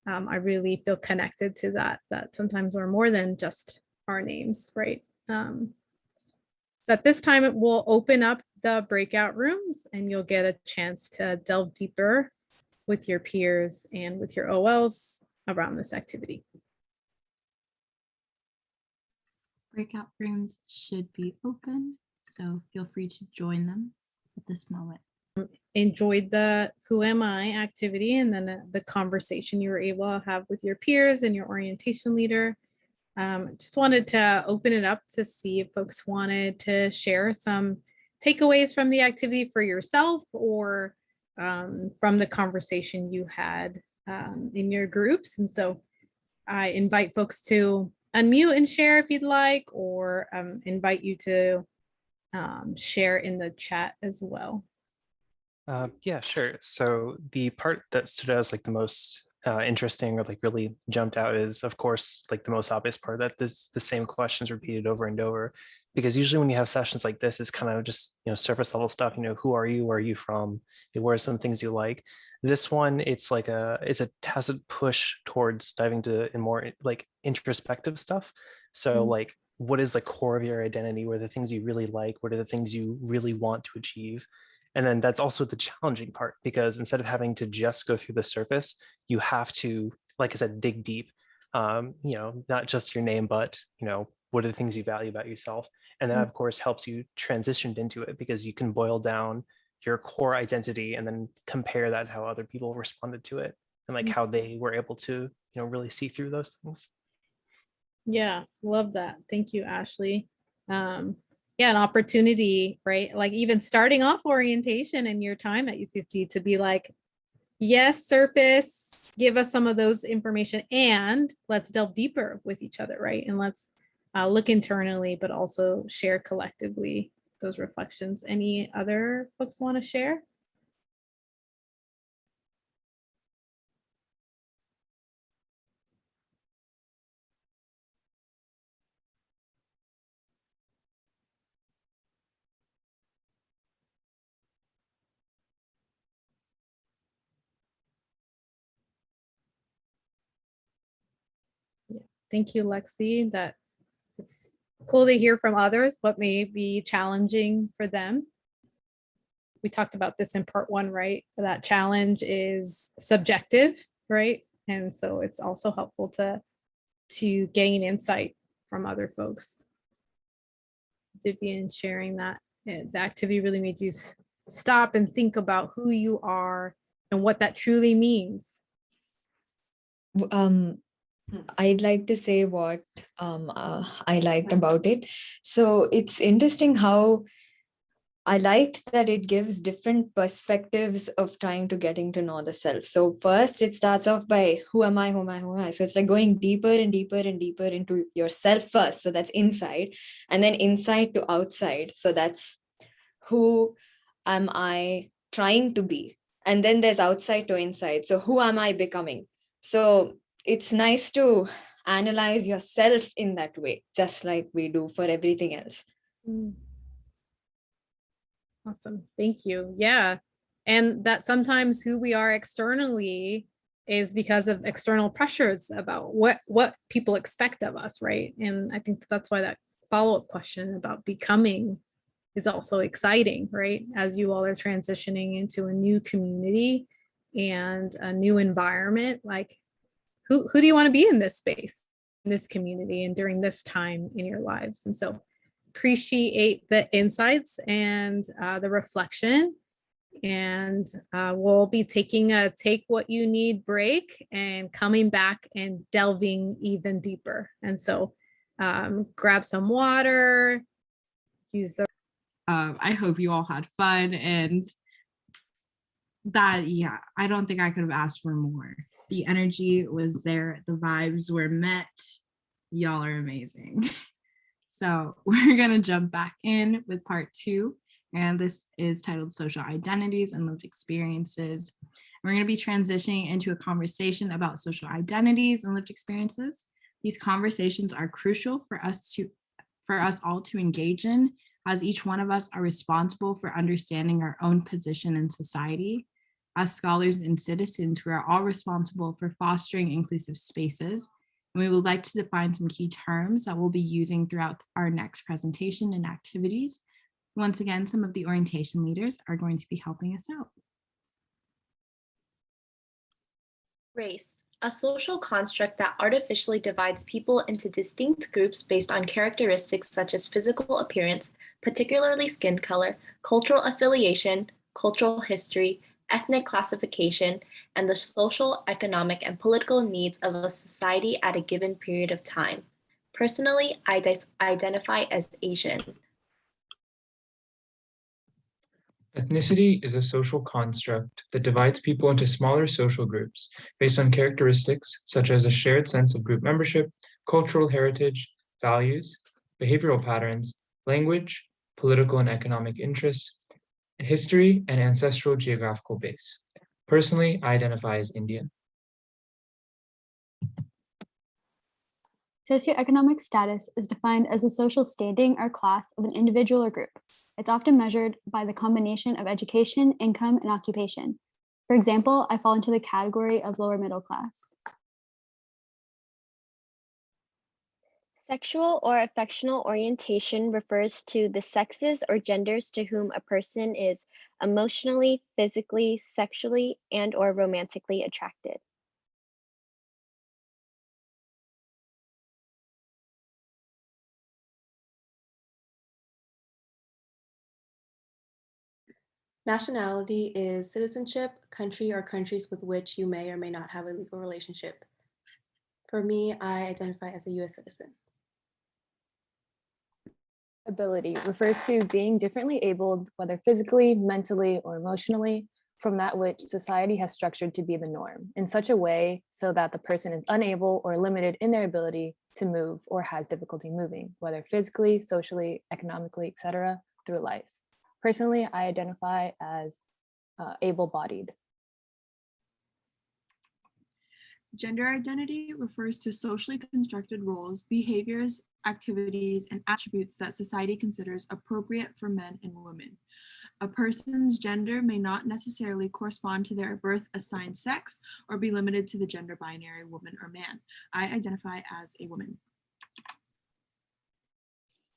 I really feel connected to that sometimes we're more than just our names, right? So at this time, we'll open up the breakout rooms and you'll get a chance to delve deeper with your peers and with your OLs around this activity. Breakout rooms should be open, so feel free to join them at this moment. Enjoyed the Who Am I activity and then the conversation you were able to have with your peers and your orientation leader. Just wanted to open it up to see if folks wanted to share some takeaways from the activity for yourself or from the conversation you had in your groups. And so I invite folks to unmute and share if you'd like, or invite you to share in the chat as well. Yeah, sure. So the part that stood out as like the most interesting or like really jumped out is, of course, like the most obvious part, that the same questions repeated over and over. Because usually when you have sessions like this, it's kind of just, surface level stuff. Who are you? Where are you from? What are some things you like? This one, it's a tacit push towards diving to in more like introspective stuff. So like, what is the core of your identity? What are the things you really like? What are the things you really want to achieve? And then that's also the challenging part, because instead of having to just go through the surface, you have to, like I said, dig deep. Not just your name, but what are the things you value about yourself? And that, of course, helps you transition into it, because you can boil down your core identity and then compare that to how other people responded to it and like how they were able to, really see through those things. Yeah, love that. Thank you, Ashley. Yeah, an opportunity, right? Like even starting off orientation in your time at UCC to be like, yes, surface, give us some of those information and let's delve deeper with each other, right? And let's look internally, but also share collectively those reflections. Any other folks want to share? Thank you, Lexi. That it's cool to hear from others what may be challenging for them. We talked about this in part one, right? That challenge is subjective, right? And so it's also helpful to gain insight from other folks. Vivian sharing that the activity really made you stop and think about who you are and what that truly means. I'd like to say what I liked about it. So it's interesting how I liked that it gives different perspectives of trying to getting to know the self. So first it starts off by who am I, who am I, who am I? So it's like going deeper and deeper and deeper into yourself first. So that's inside, and then inside to outside. So that's who am I trying to be? And then there's outside to inside. So who am I becoming? So it's nice to analyze yourself in that way, just like we do for everything else. Awesome. Thank you. Yeah. And that sometimes who we are externally is because of external pressures about what people expect of us, right? And I think that's why that follow-up question about becoming is also exciting, right? As you all are transitioning into a new community and a new environment, like who do you want to be in this space, in this community, and during this time in your lives? And so appreciate the insights and the reflection. And we'll be taking a take what you need break and coming back and delving even deeper. And so grab some water, use the. I hope you all had fun, and that, yeah, I don't think I could have asked for more. The energy was there, the vibes were met. Y'all are amazing. So we're gonna jump back in with part two, and this is titled Social Identities and Lived Experiences. We're gonna be transitioning into a conversation about social identities and lived experiences. These conversations are crucial for us all to engage in, as each one of us are responsible for understanding our own position in society. As scholars and citizens, we are all responsible for fostering inclusive spaces, And we would like to define some key terms that we'll be using throughout our next presentation and activities. Once again, some of the orientation leaders are going to be helping us out. Race, a social construct that artificially divides people into distinct groups based on characteristics such as physical appearance, particularly skin color, cultural affiliation, cultural history, ethnic classification, and the social, economic, and political needs of a society at a given period of time. Personally, I identify as Asian. Ethnicity is a social construct that divides people into smaller social groups based on characteristics such as a shared sense of group membership, cultural heritage, values, behavioral patterns, language, political and economic interests, history, and ancestral geographical base. Personally, I identify as Indian. Socioeconomic status is defined as the social standing or class of an individual or group. It's often measured by the combination of education, income, and occupation. For example, I fall into the category of lower middle class. Sexual or affectional orientation refers to the sexes or genders to whom a person is emotionally, physically, sexually, and/or romantically attracted. Nationality is citizenship, country or countries with which you may or may not have a legal relationship. For me, I identify as a US citizen. Ability refers to being differently abled, whether physically, mentally, or emotionally, from that which society has structured to be the norm, in such a way so that the person is unable or limited in their ability to move or has difficulty moving, whether physically, socially, economically, etc., through life. Personally, I identify as able-bodied. Gender identity refers to socially constructed roles, behaviors, activities, and attributes that society considers appropriate for men and women. A person's gender may not necessarily correspond to their birth assigned sex or be limited to the gender binary woman or man. I identify as a woman.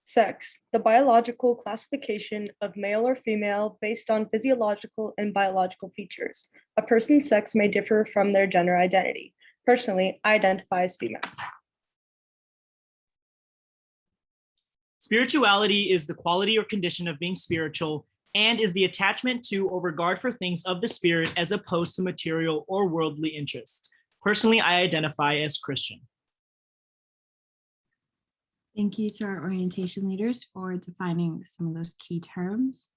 Sex, the biological classification of male or female based on physiological and biological features. A person's sex may differ from their gender identity. Personally, I identify as female. Spirituality is the quality or condition of being spiritual and is the attachment to or regard for things of the spirit as opposed to material or worldly interests. Personally, I identify as Christian. Thank you to our orientation leaders for defining some of those key terms.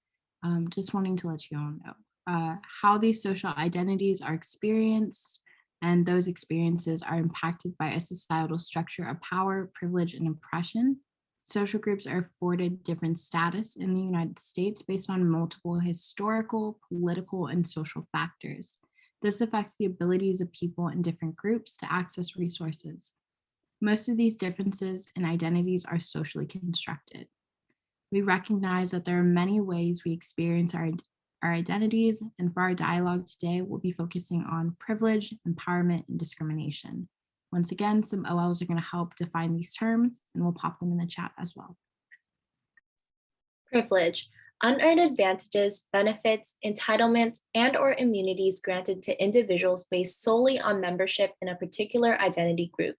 Just wanting to let you all know how these social identities are experienced, and those experiences are impacted by a societal structure of power, privilege, and oppression. Social groups are afforded different status in the United States based on multiple historical, political, and social factors. This affects the abilities of people in different groups to access resources. Most of these differences and identities are socially constructed. We recognize that there are many ways we experience our identities, and for our dialogue today, we'll be focusing on privilege, empowerment, and discrimination. Once again, some OLs are going to help define these terms, and we'll pop them in the chat as well. Privilege, unearned advantages, benefits, entitlements, and/or immunities granted to individuals based solely on membership in a particular identity group.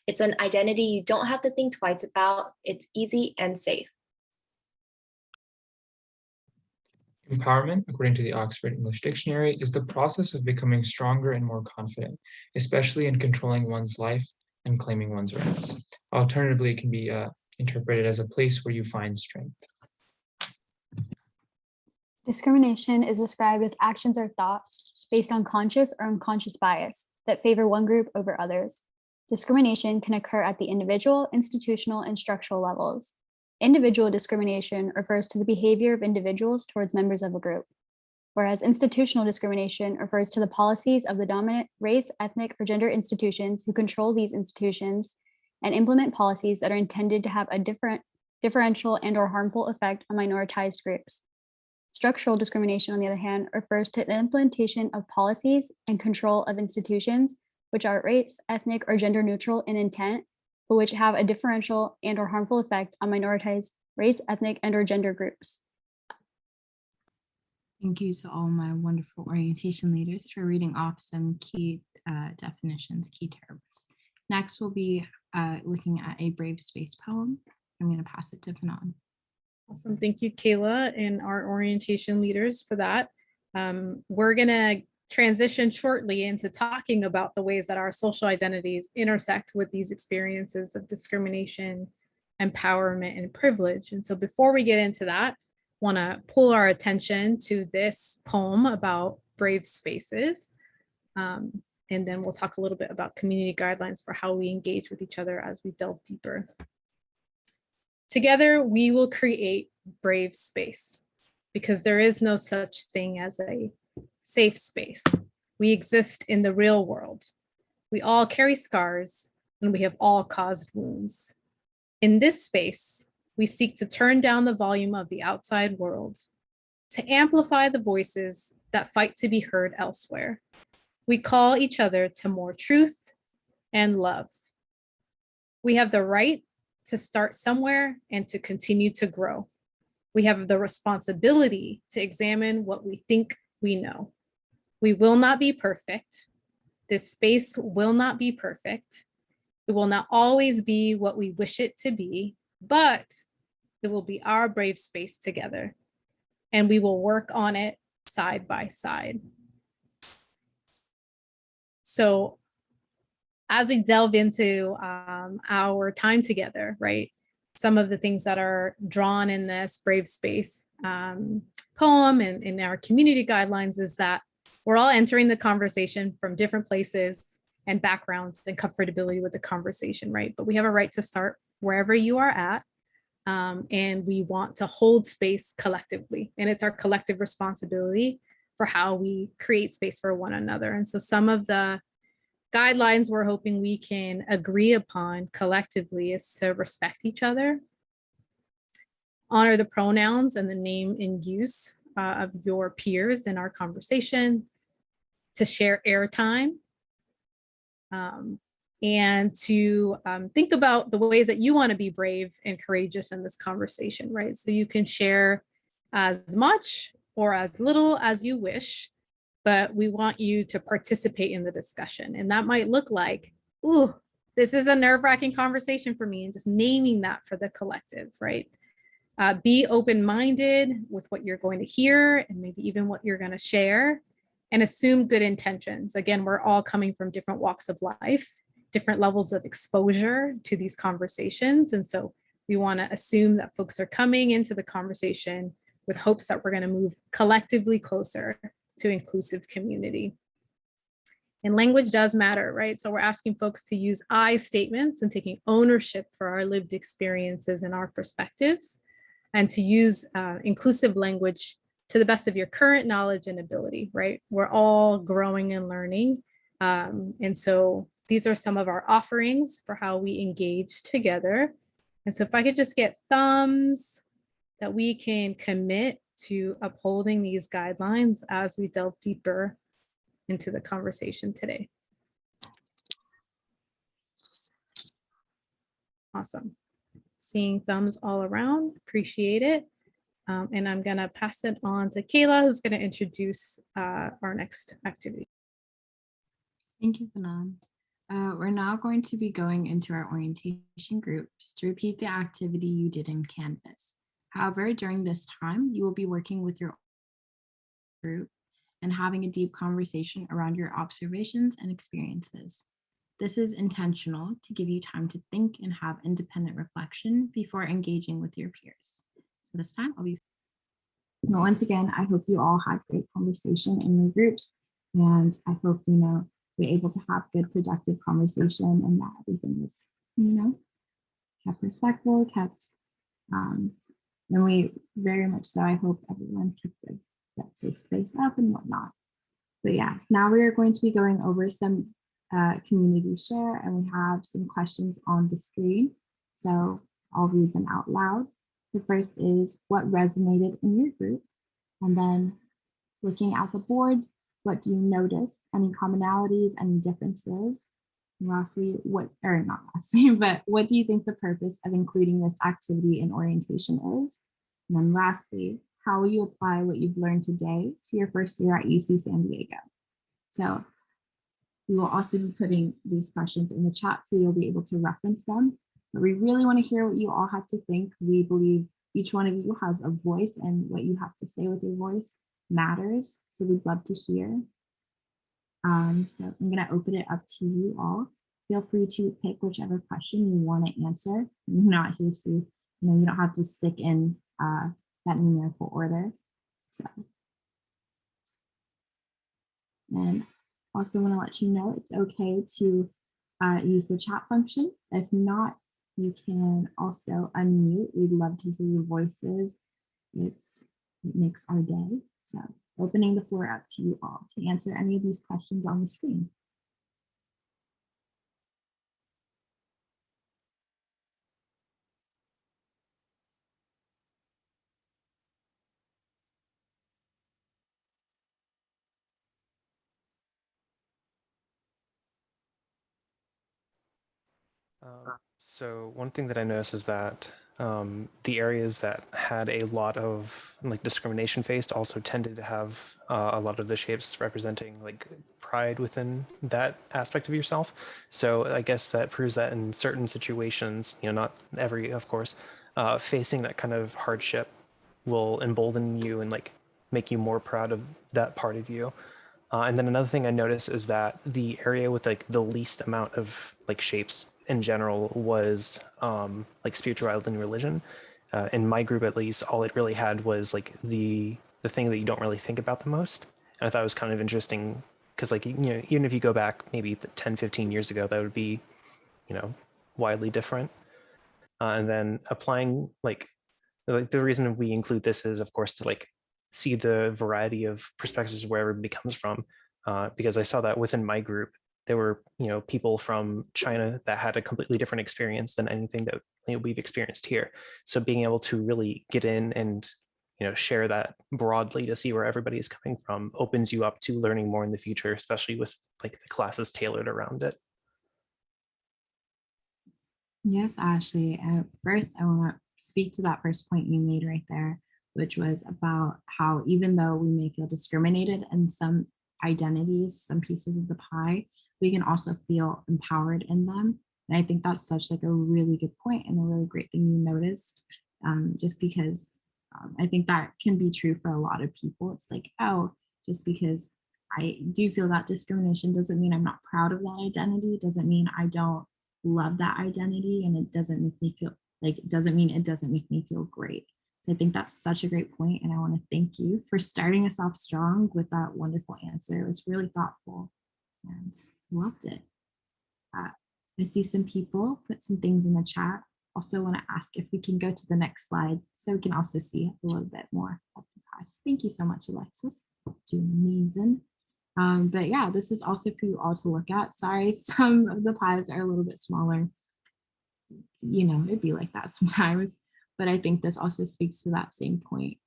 It's an identity you don't have to think twice about. It's easy and safe. Empowerment, according to the Oxford English Dictionary, is the process of becoming stronger and more confident, especially in controlling one's life and claiming one's rights. Alternatively, it can be interpreted as a place where you find strength. Discrimination is described as actions or thoughts based on conscious or unconscious bias that favor one group over others. Discrimination can occur at the individual, institutional, and structural levels. Individual discrimination refers to the behavior of individuals towards members of a group, whereas institutional discrimination refers to the policies of the dominant race, ethnic, or gender institutions who control these institutions and implement policies that are intended to have a differential and/or harmful effect on minoritized groups. Structural discrimination, on the other hand, refers to the implementation of policies and control of institutions which are race, ethnic, or gender neutral in intent, but which have a differential and or harmful effect on minoritized race, ethnic, and or gender groups. Thank you to all my wonderful orientation leaders for reading off some key definitions, key terms. Next, we'll be looking at a Brave Space poem. I'm going to pass it to Fanon. Awesome. Thank you, Kayla, and our orientation leaders for that. We're going to transition shortly into talking about the ways that our social identities intersect with these experiences of discrimination, empowerment, and privilege. And so before we get into that, want to pull our attention to this poem about brave spaces. And then we'll talk a little bit about community guidelines for how we engage with each other as we delve deeper. Together, we will create brave space because there is no such thing as a safe space. We exist in the real world. We all carry scars and we have all caused wounds. In this space, we seek to turn down the volume of the outside world, to amplify the voices that fight to be heard elsewhere. We call each other to more truth and love. We have the right to start somewhere and to continue to grow. We have the responsibility to examine what we think we know. We will not be perfect. This space will not be perfect. It will not always be what we wish it to be, but it will be our brave space together, and we will work on it side by side. So as we delve into our time together, right, some of the things that are drawn in this brave space poem and in our community guidelines is that we're all entering the conversation from different places and backgrounds and comfortability with the conversation, right? But we have a right to start wherever you are at. And we want to hold space collectively. And it's our collective responsibility for how we create space for one another. And so some of the guidelines we're hoping we can agree upon collectively is to respect each other, honor the pronouns and the name in use of your peers in our conversation, to share airtime, and to think about the ways that you want to be brave and courageous in this conversation, right? So you can share as much or as little as you wish, but we want you to participate in the discussion. And that might look like, ooh, this is a nerve-wracking conversation for me, and just naming that for the collective, right? Be open-minded with what you're going to hear and maybe even what you're going to share, and assume good intentions. Again, we're all coming from different walks of life, different levels of exposure to these conversations. And so we want to assume that folks are coming into the conversation with hopes that we're going to move collectively closer to inclusive community. And language does matter, right? So we're asking folks to use I statements and taking ownership for our lived experiences and our perspectives, and to use inclusive language to the best of your current knowledge and ability, right? We're all growing and learning. And so these are some of our offerings for how we engage together. And so if I could just get thumbs that we can commit to upholding these guidelines as we delve deeper into the conversation today. Awesome. Seeing thumbs all around, appreciate it. And I'm gonna pass it on to Kayla, who's gonna introduce our next activity. Thank you, Fanon. We're now going to be going into our orientation groups to repeat the activity you did in Canvas. However, during this time, you will be working with your group and having a deep conversation around your observations and experiences. This is intentional to give you time to think and have independent reflection before engaging with your peers. So this time I'll be. But once again, I hope you all had great conversation in your groups, and I hope you're able to have good, productive conversation, and that everything is, kept respectful, kept, and we very much so. I hope everyone kept that safe space up and whatnot. But yeah, now we are going to be going over some community share, and we have some questions on the screen. So I'll read them out loud. The first is, what resonated in your group? And then looking at the boards, What do you notice? Any commonalities, any differences? And lastly, not lastly, but what do you think the purpose of including this activity in orientation is? And then lastly, how will you apply what you've learned today to your first year at UC San Diego? So we will also be putting these questions in the chat so you'll be able to reference them. But we really want to hear what you all have to think. We believe each one of you has a voice, and what you have to say with your voice matters. So we'd love to hear. So I'm going to open it up to you all. Feel free to pick whichever question you want to answer. I'm not here to, you don't have to stick in that numerical order. So, and also want to let you know it's okay to use the chat function. If not, you can also unmute. We'd love to hear your voices. It makes our day. So opening the floor up to you all to answer any of these questions on the screen. So one thing that I noticed is that the areas that had a lot of like discrimination faced also tended to have a lot of the shapes representing like pride within that aspect of yourself. So I guess that proves that in certain situations, not every, of course, facing that kind of hardship will embolden you and like make you more proud of that part of you. And then another thing I noticed is that the area with like the least amount of like shapes in general was like spirituality and religion. In my group, at least, all it really had was like the thing that you don't really think about the most. And I thought it was kind of interesting because like, even if you go back maybe 10, 15 years ago, that would be, widely different. And then applying like the reason we include this is, of course, to like see the variety of perspectives where everybody comes from, because I saw that within my group there were people from China that had a completely different experience than anything that we've experienced here. So being able to really get in and share that broadly to see where everybody is coming from opens you up to learning more in the future, especially with like the classes tailored around it. Yes, Ashley. First, I want to speak to that first point you made right there, which was about how even though we may feel discriminated in some identities, some pieces of the pie, we can also feel empowered in them. And I think that's such like a really good point and a really great thing you noticed, just because I think that can be true for a lot of people. It's like, oh, just because I do feel that discrimination doesn't mean I'm not proud of that identity, doesn't mean I don't love that identity, and it doesn't make me feel like, it doesn't mean it doesn't make me feel great. So I think that's such a great point, and I want to thank you for starting us off strong with that wonderful answer. It was really thoughtful and loved it. I see some people put some things in the chat. Also want to ask if we can go to the next slide so we can also see a little bit more of the pies. Thank you so much, Alexis. Doing amazing. But yeah, this is also for you all to look at. Sorry, some of the pies are a little bit smaller. It'd be like that sometimes. But I think this also speaks to that same point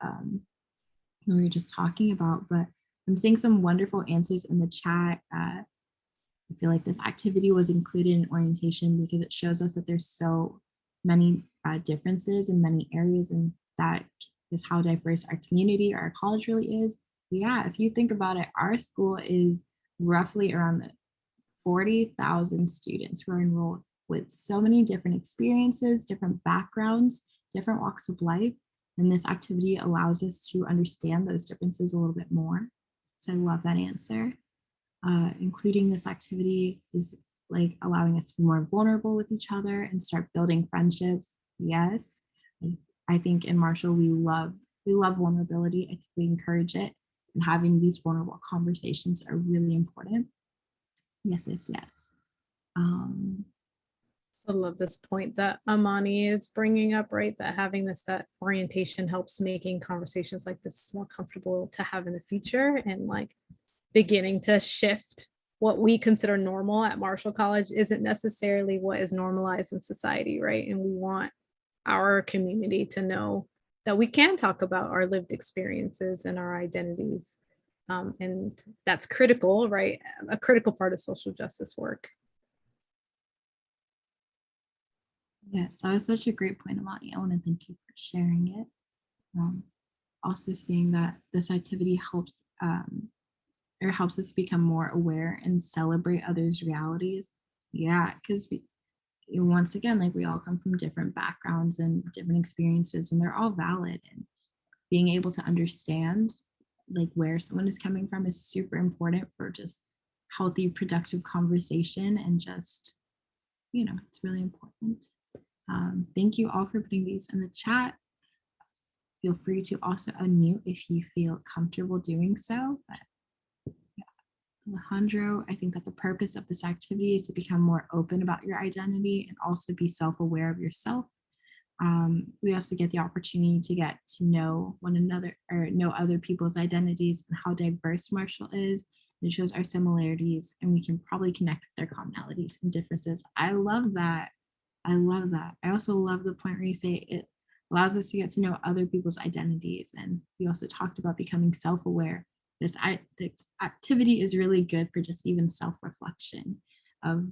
we were just talking about. But I'm seeing some wonderful answers in the chat. I feel like this activity was included in orientation because it shows us that there's so many differences in many areas, and that is how diverse our community or our college really is. But yeah, if you think about it, our school is roughly around 40,000 students who are enrolled with so many different experiences, different backgrounds, different walks of life. And this activity allows us to understand those differences a little bit more. So I love that answer. Including this activity is like allowing us to be more vulnerable with each other and start building friendships. Yes, I think in Marshall we love vulnerability. I think we encourage it, and having these vulnerable conversations are really important. Yes, yes, yes. I love this point that Amani is bringing up, right? That having that orientation helps making conversations like this more comfortable to have in the future, and like beginning to shift what we consider normal at Marshall College isn't necessarily what is normalized in society, right? And we want our community to know that we can talk about our lived experiences and our identities And that's critical, right? A critical part of social justice work. Yes, that was such a great point, Amani. I want to thank you for sharing it. Also seeing that this activity helps helps us become more aware and celebrate others' realities. Yeah, because once again, like we all come from different backgrounds and different experiences, and they're all valid. And being able to understand like where someone is coming from is super important for just healthy, productive conversation, and just, it's really important. Thank you all for putting these in the chat. Feel free to also unmute if you feel comfortable doing so. But Alejandro, I think that the purpose of this activity is to become more open about your identity and also be self-aware of yourself. We also get the opportunity to get to know one another or know other people's identities and how diverse Marshall is. It shows our similarities, and we can probably connect with their commonalities and differences. I love that. I love that. I also love the point where you say it allows us to get to know other people's identities. And we also talked about becoming self-aware. This activity is really good for just even self-reflection of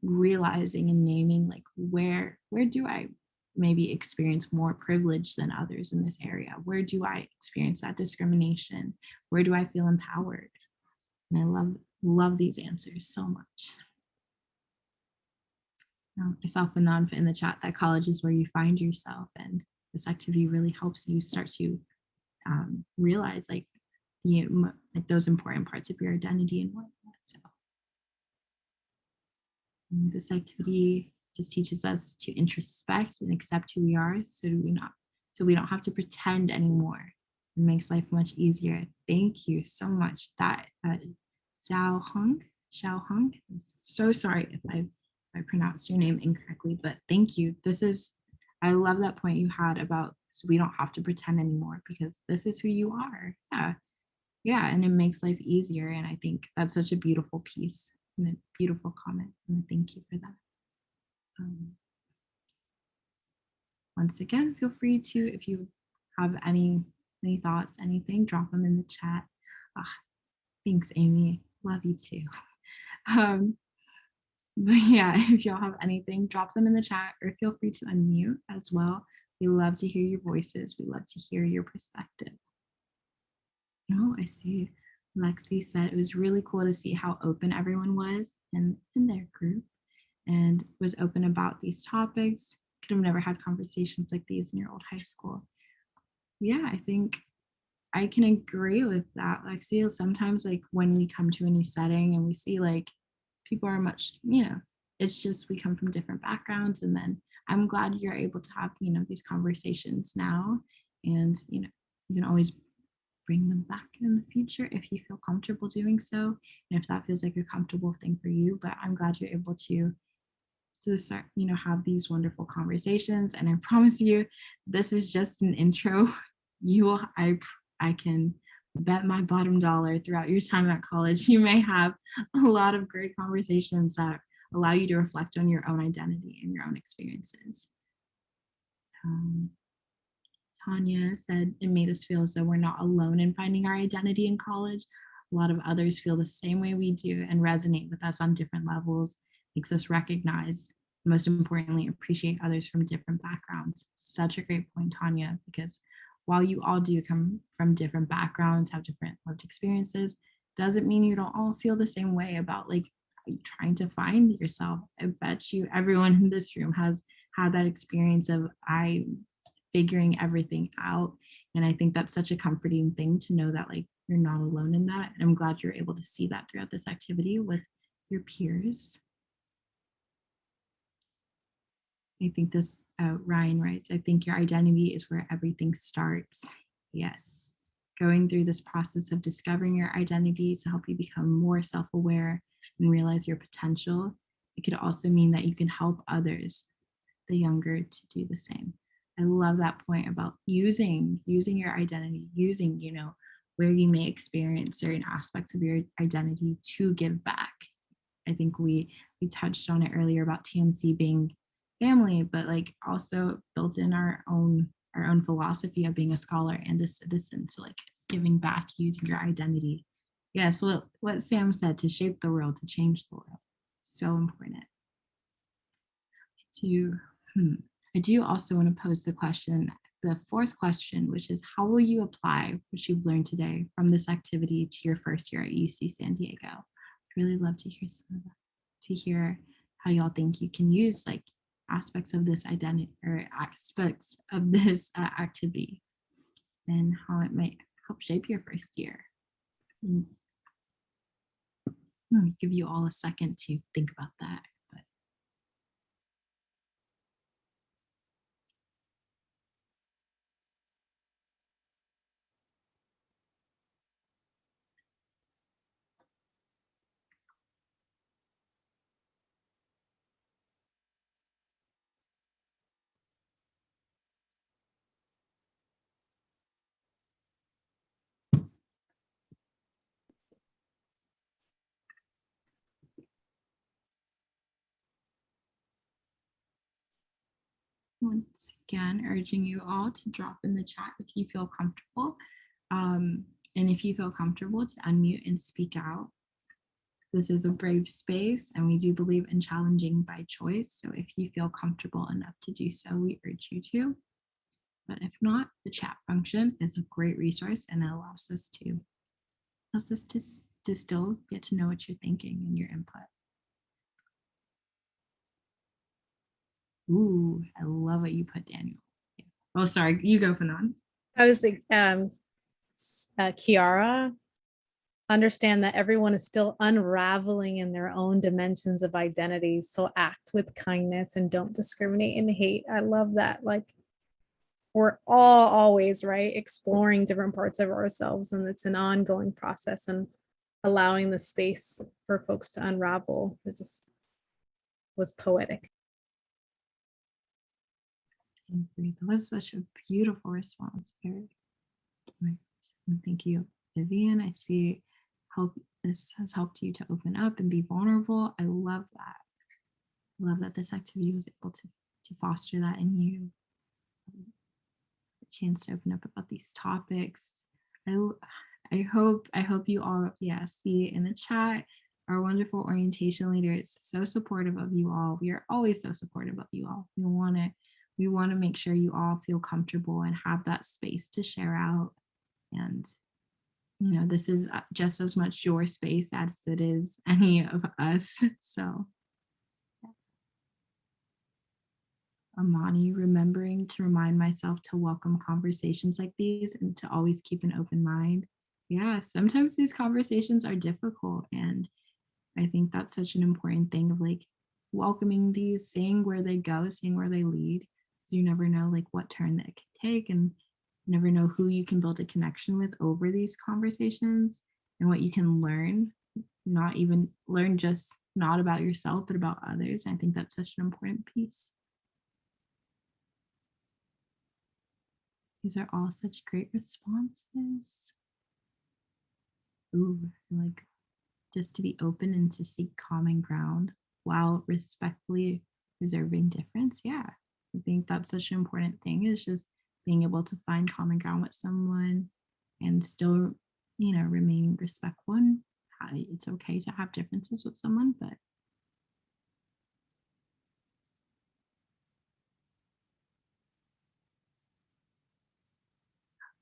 realizing and naming like where do I maybe experience more privilege than others in this area? Where do I experience that discrimination? Where do I feel empowered? And I love these answers so much. I saw Fanon in the chat that college is where you find yourself, and this activity really helps you start to realize like those important parts of your identity and whatnot. So this activity just teaches us to introspect and accept who we are, so we don't have to pretend anymore. It makes life much easier. Thank you so much. That Xiao Hung, I'm so sorry if I pronounced your name incorrectly, but thank you. I love that point you had about, so we don't have to pretend anymore because this is who you are. Yeah, and it makes life easier. And I think that's such a beautiful piece and a beautiful comment. And thank you for that. Once again, feel free to, if you have any thoughts, anything, drop them in the chat. Thanks, Amy. Love you too. But yeah, if y'all have anything, drop them in the chat or feel free to unmute as well. We love to hear your voices. We love to hear your perspective. Oh, I see. Lexi said it was really cool to see how open everyone was in their group and was open about these topics. Could have never had conversations like these in your old high school. Yeah, I think I can agree with that, Lexi. Sometimes like when we come to a new setting and we see like people are much, it's just we come from different backgrounds, and then I'm glad you're able to have, these conversations now, and, you can always bring them back in the future if you feel comfortable doing so, and if that feels like a comfortable thing for you. But I'm glad you're able to start, have these wonderful conversations. And I promise you, this is just an intro. I can bet my bottom dollar throughout your time at college, you may have a lot of great conversations that allow you to reflect on your own identity and your own experiences. Tanya said it made us feel as though we're not alone in finding our identity in college. A lot of others feel the same way we do and resonate with us on different levels, makes us recognize, most importantly, appreciate others from different backgrounds. Such a great point, Tanya, because while you all do come from different backgrounds, have different lived experiences, doesn't mean you don't all feel the same way about like trying to find yourself. I bet you everyone in this room has had that experience of figuring everything out. And I think that's such a comforting thing to know that like you're not alone in that. And I'm glad you're able to see that throughout this activity with your peers. I think this, Ryan writes, I think your identity is where everything starts. Yes. Going through this process of discovering your identity to help you become more self-aware and realize your potential. It could also mean that you can help others, the younger, to do the same. I love that point about using your identity, using, where you may experience certain aspects of your identity to give back. I think we touched on it earlier about TMC being family, but like also built in our own philosophy of being a scholar and a citizen. So like giving back using your identity. Yes, what Sam said, to shape the world, to change the world. So important. I do also want to pose the question, the fourth question, which is, how will you apply what you've learned today from this activity to your first year at UC San Diego? I'd really love to hear some of that, to hear how y'all think you can use like aspects of this identity or aspects of this activity and how it might help shape your first year. I'll give you all a second to think about that. But once again, urging you all to drop in the chat if you feel comfortable. And if you feel comfortable, to unmute and speak out. This is a brave space, and we do believe in challenging by choice. So if you feel comfortable enough to do so, we urge you to. But if not, the chat function is a great resource, and it allows us to still get to know what you're thinking and your input. Ooh, I love what you put, Daniel. Oh, sorry, you go, Fanon. I was like, Kiara, understand that everyone is still unraveling in their own dimensions of identity. So act with kindness and don't discriminate and hate. I love that. Like, we're all always, right, exploring different parts of ourselves, and it's an ongoing process, and allowing the space for folks to unravel. It just was poetic. That was such a beautiful response. Thank you, Vivian. I see this has helped you to open up and be vulnerable. I love that. I love that this activity was able to foster that in you. A chance to open up about these topics. I hope you all, see in the chat, our wonderful orientation leader is so supportive of you all. We are always so supportive of you all. We want to make sure you all feel comfortable and have that space to share out. And, this is just as much your space as it is any of us. So, Amani, remembering to remind myself to welcome conversations like these and to always keep an open mind. Yeah, sometimes these conversations are difficult. And I think that's such an important thing of like welcoming these, seeing where they go, seeing where they lead. So you never know like what turn that could take, and you never know who you can build a connection with over these conversations, and what you can learn, not even learn just not about yourself, but about others. And I think that's such an important piece. These are all such great responses. Ooh, like just to be open and to seek common ground while respectfully preserving difference. Yeah, I think that's such an important thing, is just being able to find common ground with someone and still, remaining respectful. And it's okay to have differences with someone, but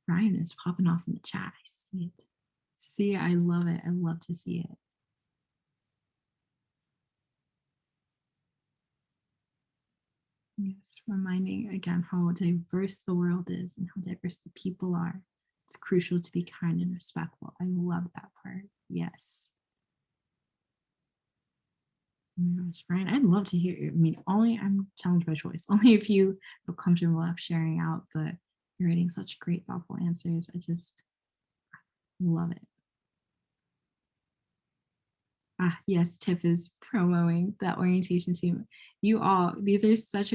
Ryan is popping off in the chat. I see it. See, I love it. I love to see it. Yes, reminding again how diverse the world is and how diverse the people are. It's crucial to be kind and respectful. I love that part. Yes. Oh my gosh, Ryan, I'd love to hear you. I mean, I'm challenged by choice. Only if you feel comfortable enough sharing out, but you're writing such great, thoughtful answers. I just love it. Yes, Tiff is promoting that orientation team. You all, these are such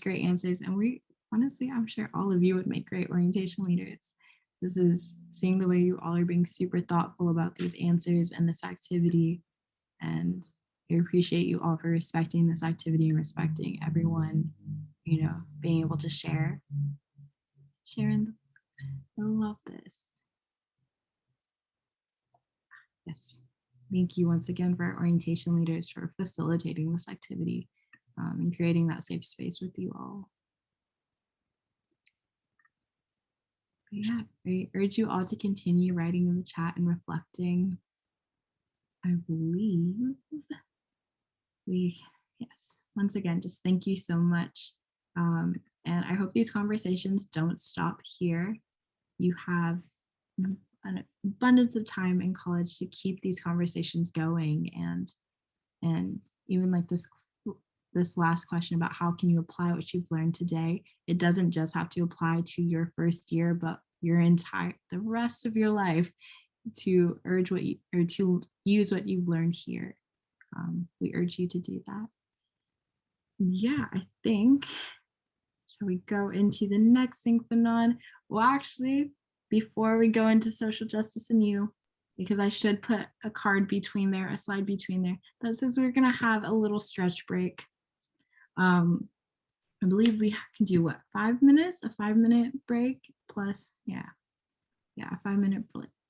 great answers, and we honestly, I'm sure all of you would make great orientation leaders. This is seeing the way you all are being super thoughtful about these answers and this activity, and I appreciate you all for respecting this activity and respecting everyone, being able to share. Sharon, I love this. Yes. Thank you once again for our orientation leaders for facilitating this activity and creating that safe space with you all. But yeah, I urge you all to continue writing in the chat and reflecting. I believe yes, once again, just thank you so much. And I hope these conversations don't stop here. You have an abundance of time in college to keep these conversations going, and even like this last question about how can you apply what you've learned today, it doesn't just have to apply to your first year, but the rest of your life, to to use what you've learned here. We urge you to do that. Yeah, I think, shall we go into the next syncphonon? Well, actually, before we go into social justice and you, because I should put a card between there, a slide between there, that says we're gonna have a little stretch break. I believe we can do what, 5 minutes, a 5-minute break plus, yeah, a 5-minute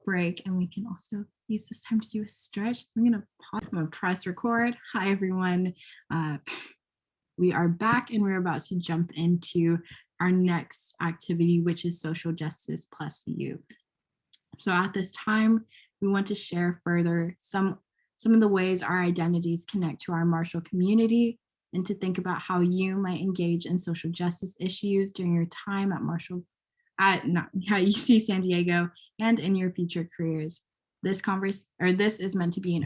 break, and we can also use this time to do a stretch. I'm gonna press record. Hi everyone. We are back and we're about to jump into our next activity, which is social justice plus you. So at this time, we want to share further some of the ways our identities connect to our Marshall community, and to think about how you might engage in social justice issues during your time at UC San Diego and in your future careers. This is meant to be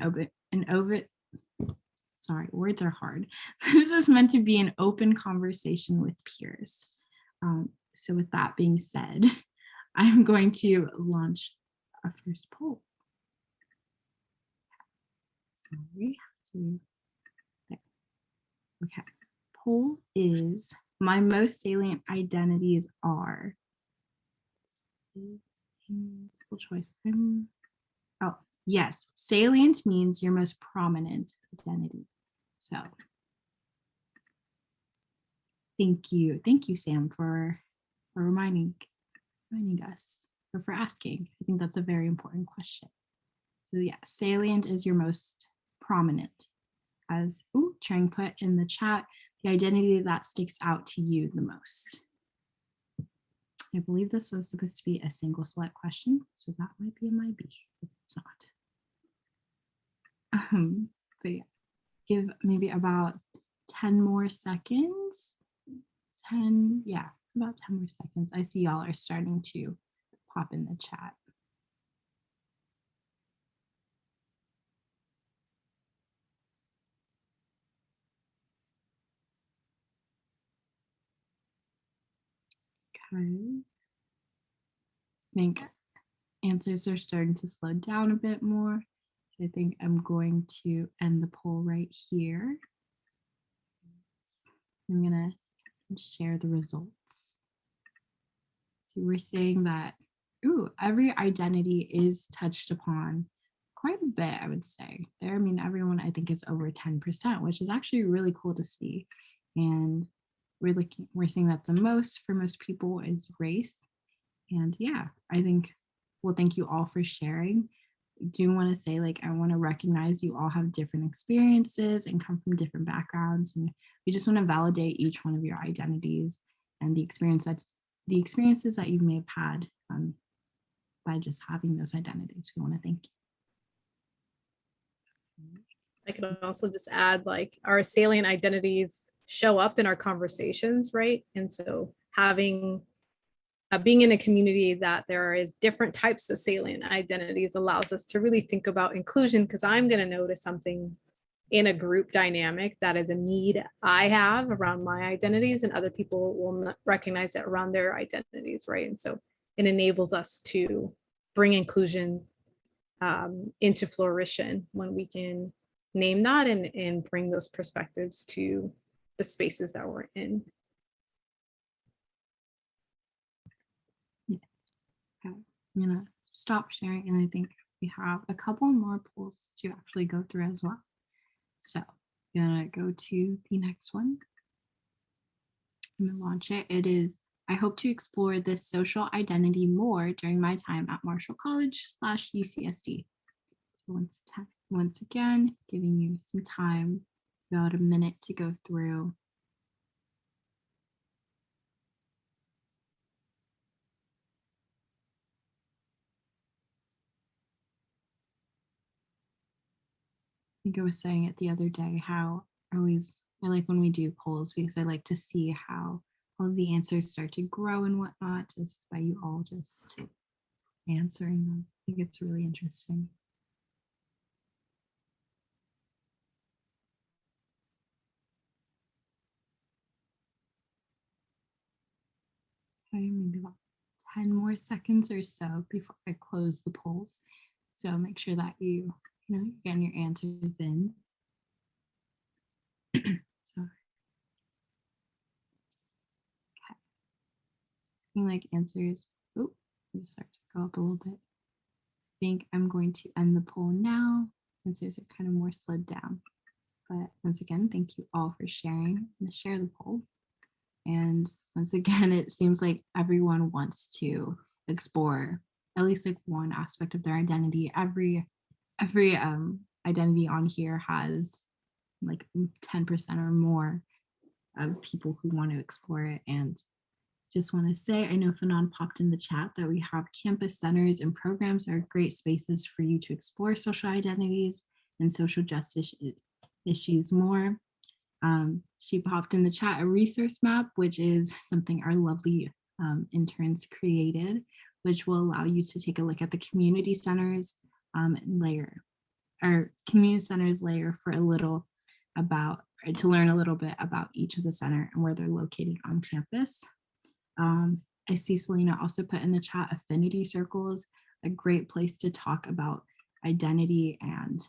sorry, words are hard. This is meant to be an open conversation with peers. So with that being said, I'm going to launch our first poll. Sorry. Okay. Poll is, my most salient identities are. Multiple choice. Oh, yes. Salient means your most prominent identity. So thank you. Thank you, Sam, for reminding us, or for asking. I think that's a very important question. So yeah, salient is your most prominent. As Trang put in the chat, the identity that sticks out to you the most. I believe this was supposed to be a single select question, so that might be a might be, if it's not. But yeah, give maybe about 10 more seconds. 10, yeah, about 10 more seconds. I see y'all are starting to pop in the chat. Okay. I think answers are starting to slow down a bit more. I think I'm going to end the poll right here. I'm gonna share the results. So we're saying that, every identity is touched upon quite a bit, I would say. Everyone I think is over 10%, which is actually really cool to see. And we're seeing that the most for most people is race. And yeah, I think, well, thank you all for sharing. I do want to say, I want to recognize you all have different experiences and come from different backgrounds. And we just want to validate each one of your identities and the experiences that you may have had by just having those identities. We want to thank you. I could also just add, our salient identities show up in our conversations, right? And so being in a community that there is different types of salient identities allows us to really think about inclusion, because I'm going to notice something in a group dynamic that is a need I have around my identities, and other people will not recognize it around their identities, right? And so it enables us to bring inclusion into fruition when we can name that and bring those perspectives to the spaces that we're in. I'm gonna stop sharing, and I think we have a couple more polls to actually go through as well. So I'm gonna go to the next one. I'm gonna launch it. It is, I hope to explore this social identity more during my time at Marshall College /UCSD. So So once again, giving you some time, about a minute to go through. I think I was saying it the other day how I like when we do polls because I like to see how all of the answers start to grow and whatnot just by you all just answering them. I think it's really interesting. Okay, maybe about 10 more seconds or so before I close the polls. So make sure that you're getting your answers in. So, okay. Looking like answers, oh, start to go up a little bit. I think I'm going to end the poll now. Answers are kind of more slowed down. But once again, thank you all for sharing. I'm going to share the poll. And once again, it seems like everyone wants to explore at least like one aspect of their identity. Every identity on here has like 10% or more of people who want to explore it. And just want to say, I know Fanon popped in the chat that we have campus centers and programs are great spaces for you to explore social identities and social justice issues more. She popped in the chat a resource map, which is something our lovely interns created, which will allow you to take a look at the community centers layer, or community centers layer for a little about, to learn a little bit about each of the center and where they're located on campus. I see Selena also put in the chat affinity circles, a great place to talk about identity and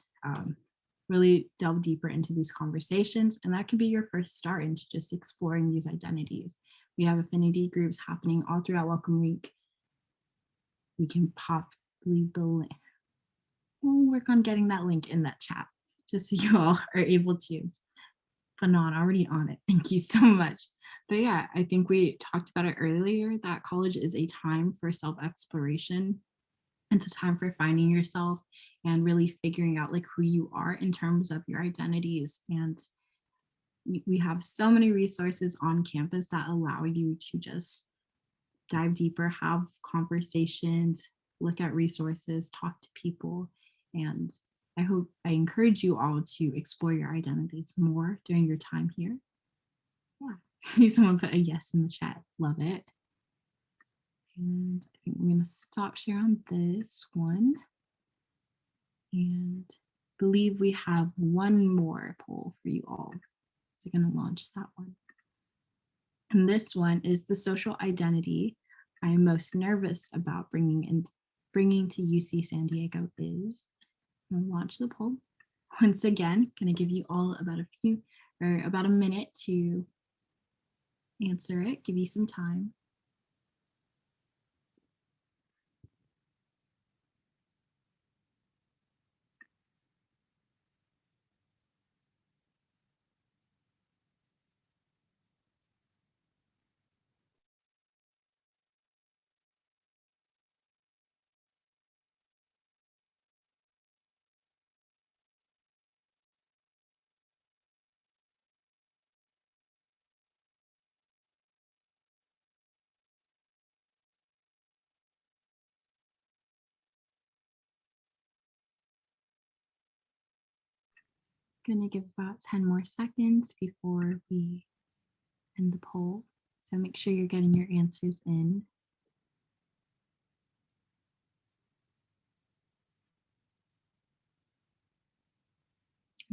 really delve deeper into these conversations. And that can be your first start into just exploring these identities. We have affinity groups happening all throughout Welcome Week. We can leave the link. We'll work on getting that link in that chat, just so you all are able to. Fanon, already on it. Thank you so much. But yeah, I think we talked about it earlier, that college is a time for self-exploration. It's a time for finding yourself and really figuring out like who you are in terms of your identities. And we have so many resources on campus that allow you to just dive deeper, have conversations, look at resources, talk to people. And I encourage you all to explore your identities more during your time here. Yeah, see someone put a yes in the chat, love it. And I think I'm going to stop share on this one. And believe we have one more poll for you all. So I'm going to launch that one. And this one is the social identity I am most nervous about bringing to UC San Diego is. I'm going to launch the poll. Once again, going to give you all about a minute to answer it, give you some time. Going to give about 10 more seconds before we end the poll. So make sure you're getting your answers in.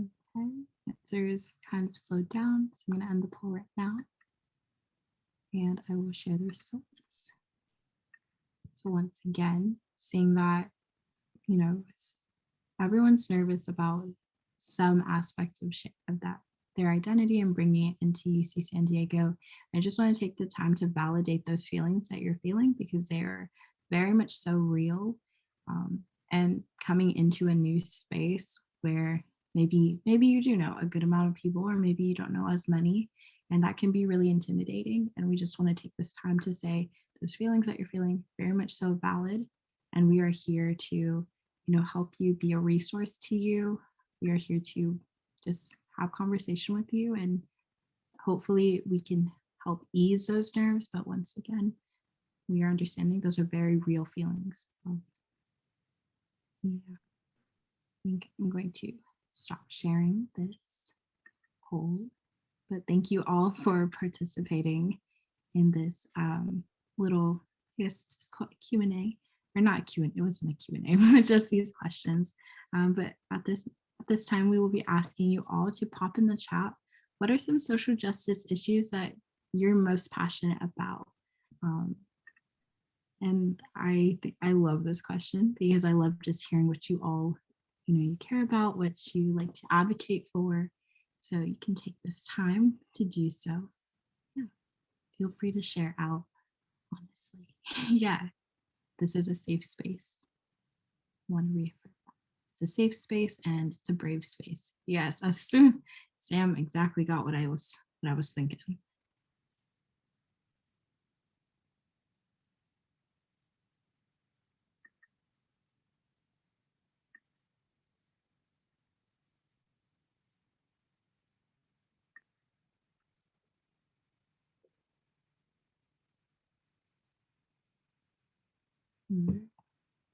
Okay, answers kind of slowed down. So I'm going to end the poll right now. And I will share the results. So once again, seeing that, everyone's nervous about some aspect of that, their identity, and bringing it into UC San Diego. I just want to take the time to validate those feelings that you're feeling because they are very much so real. And coming into a new space where maybe you do know a good amount of people, or maybe you don't know as many, and that can be really intimidating. And we just want to take this time to say those feelings that you're feeling very much so valid, and we are here to help you, be a resource to you. We are here to just have conversation with you, and hopefully we can help ease those nerves. But once again, we are understanding those are very real feelings. Yeah. I think I'm going to stop sharing this poll, but thank you all for participating in this little, I guess, just call it Q&A, or not Q&A, it wasn't a Q&A, but just these questions. But at this time, we will be asking you all to pop in the chat, what are some social justice issues that you're most passionate about? And I love this question because I love just hearing what you all, you care about, what you like to advocate for. So you can take this time to do so. Yeah, feel free to share out, honestly. Yeah, this is a safe space. Want to reaffirm that. It's a safe space and it's a brave space. Yes, as soon Sam exactly got what I was thinking.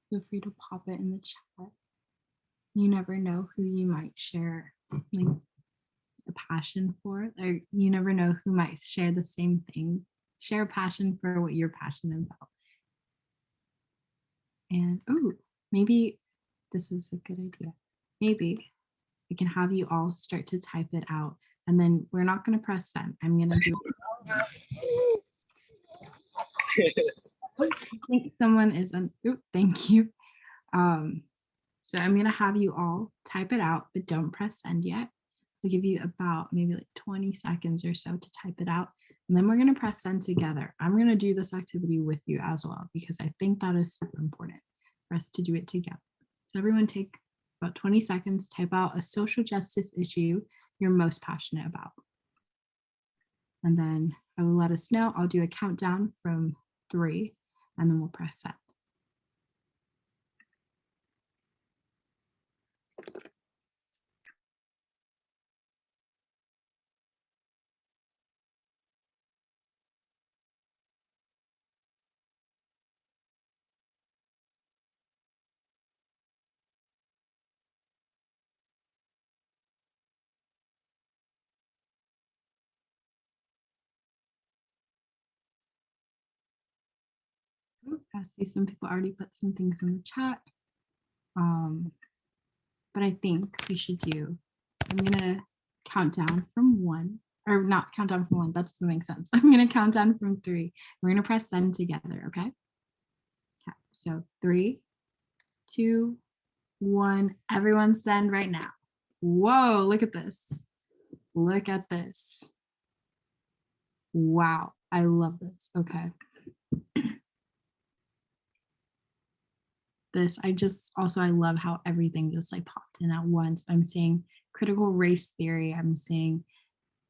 Feel free to pop it in the chat. You never know who you might share like a passion for, or you never know who might share the same thing, share a passion for what you're passionate about. And maybe this is a good idea. Maybe I can have you all start to type it out, and then we're not going to press send. I'm going to do I think someone is on. Thank you. So I'm going to have you all type it out, but don't press send yet. I'll give you about maybe like 20 seconds or so to type it out. And then we're going to press send together. I'm going to do this activity with you as well, because I think that is super important for us to do it together. So everyone take about 20 seconds, type out a social justice issue you're most passionate about. And then I will let us know. I'll do a countdown from 3, and then we'll press send. I see some people already put some things in the chat. But I think we should do, I'm gonna count down from 1, or not count down from 1, that doesn't make sense. I'm gonna count down from 3. We're gonna press send together, okay? Okay, so 3, 2, 1, everyone send right now. Whoa, look at this. Look at this. Wow, I love this, okay. This, I love how everything just like popped in at once. I'm seeing critical race theory. I'm seeing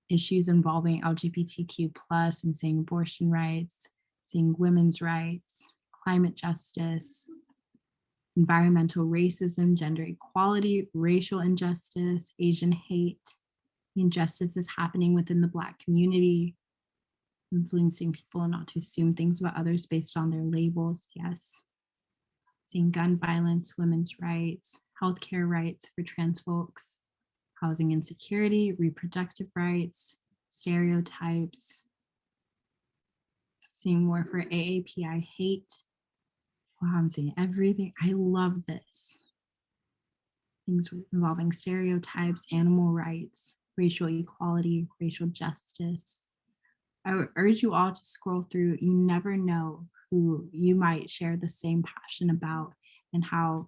issues involving LGBTQ+. I'm seeing abortion rights, seeing women's rights, climate justice, environmental racism, gender equality, racial injustice, Asian hate, injustices happening within the Black community, influencing people not to assume things about others based on their labels. Yes. Seeing gun violence, women's rights, healthcare rights for trans folks, housing insecurity, reproductive rights, stereotypes. Seeing more for AAPI hate. Wow, I'm seeing everything. I love this. Things involving stereotypes, animal rights, racial equality, racial justice. I would urge you all to scroll through. You never know who you might share the same passion about, and how,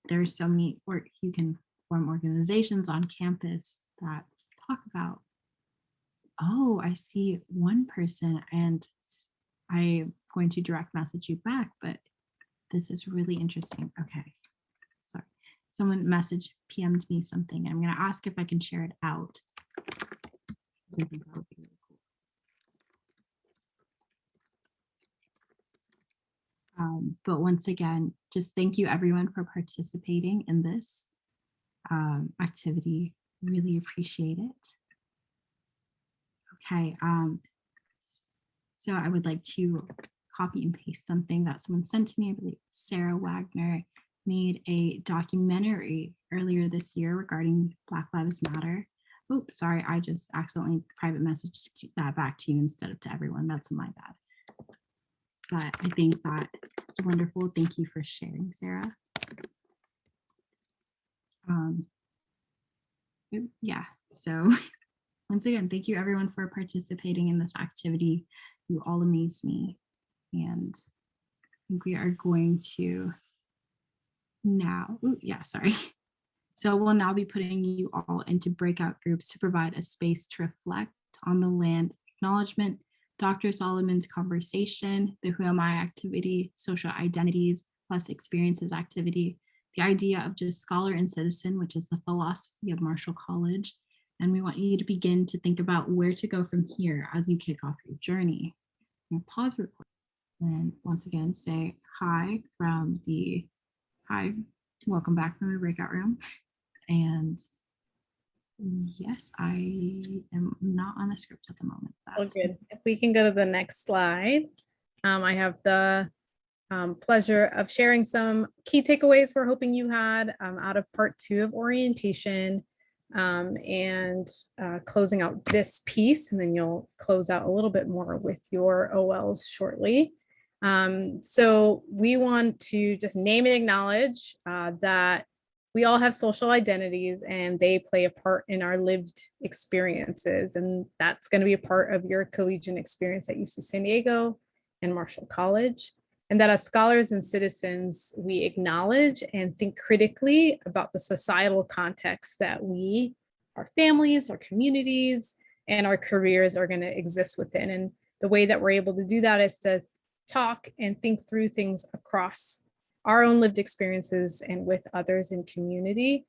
there's so many, or you can form organizations on campus that talk about, oh, I see one person and I'm going to direct message you back, but this is really interesting. Okay, sorry. Someone PM'd me something. I'm going to ask if I can share it out. I think that would be really cool. But once again, just thank you everyone for participating in this activity. Really appreciate it. Okay, so I would like to copy and paste something that someone sent to me. I believe Sarah Wagner made a documentary earlier this year regarding Black Lives Matter. Oops, sorry, I just accidentally private messaged that back to you instead of to everyone. That's my bad. But I think that it's wonderful. Thank you for sharing, Sarah. Yeah, so once again, thank you everyone for participating in this activity. You all amaze me. And I think we are going to now, sorry. So we'll now be putting you all into breakout groups to provide a space to reflect on the land acknowledgement, Dr. Solomon's conversation, the Who Am I activity, social identities plus experiences activity, the idea of just scholar and citizen, which is the philosophy of Marshall College. And we want you to begin to think about where to go from here as you kick off your journey. And pause record. And once again, say hi, welcome back from the breakout room. And yes, I am not on the script at the moment. Good. If we can go to the next slide. I have the pleasure of sharing some key takeaways we're hoping you had out of part 2 of orientation, and closing out this piece, and then you'll close out a little bit more with your OLs shortly. So we want to just name and acknowledge that we all have social identities and they play a part in our lived experiences. And that's going to be a part of your collegiate experience at UC San Diego and Marshall College. And that as scholars and citizens, we acknowledge and think critically about the societal context that we, our families, our communities, and our careers are going to exist within. And the way that we're able to do that is to talk and think through things across our own lived experiences and with others in community.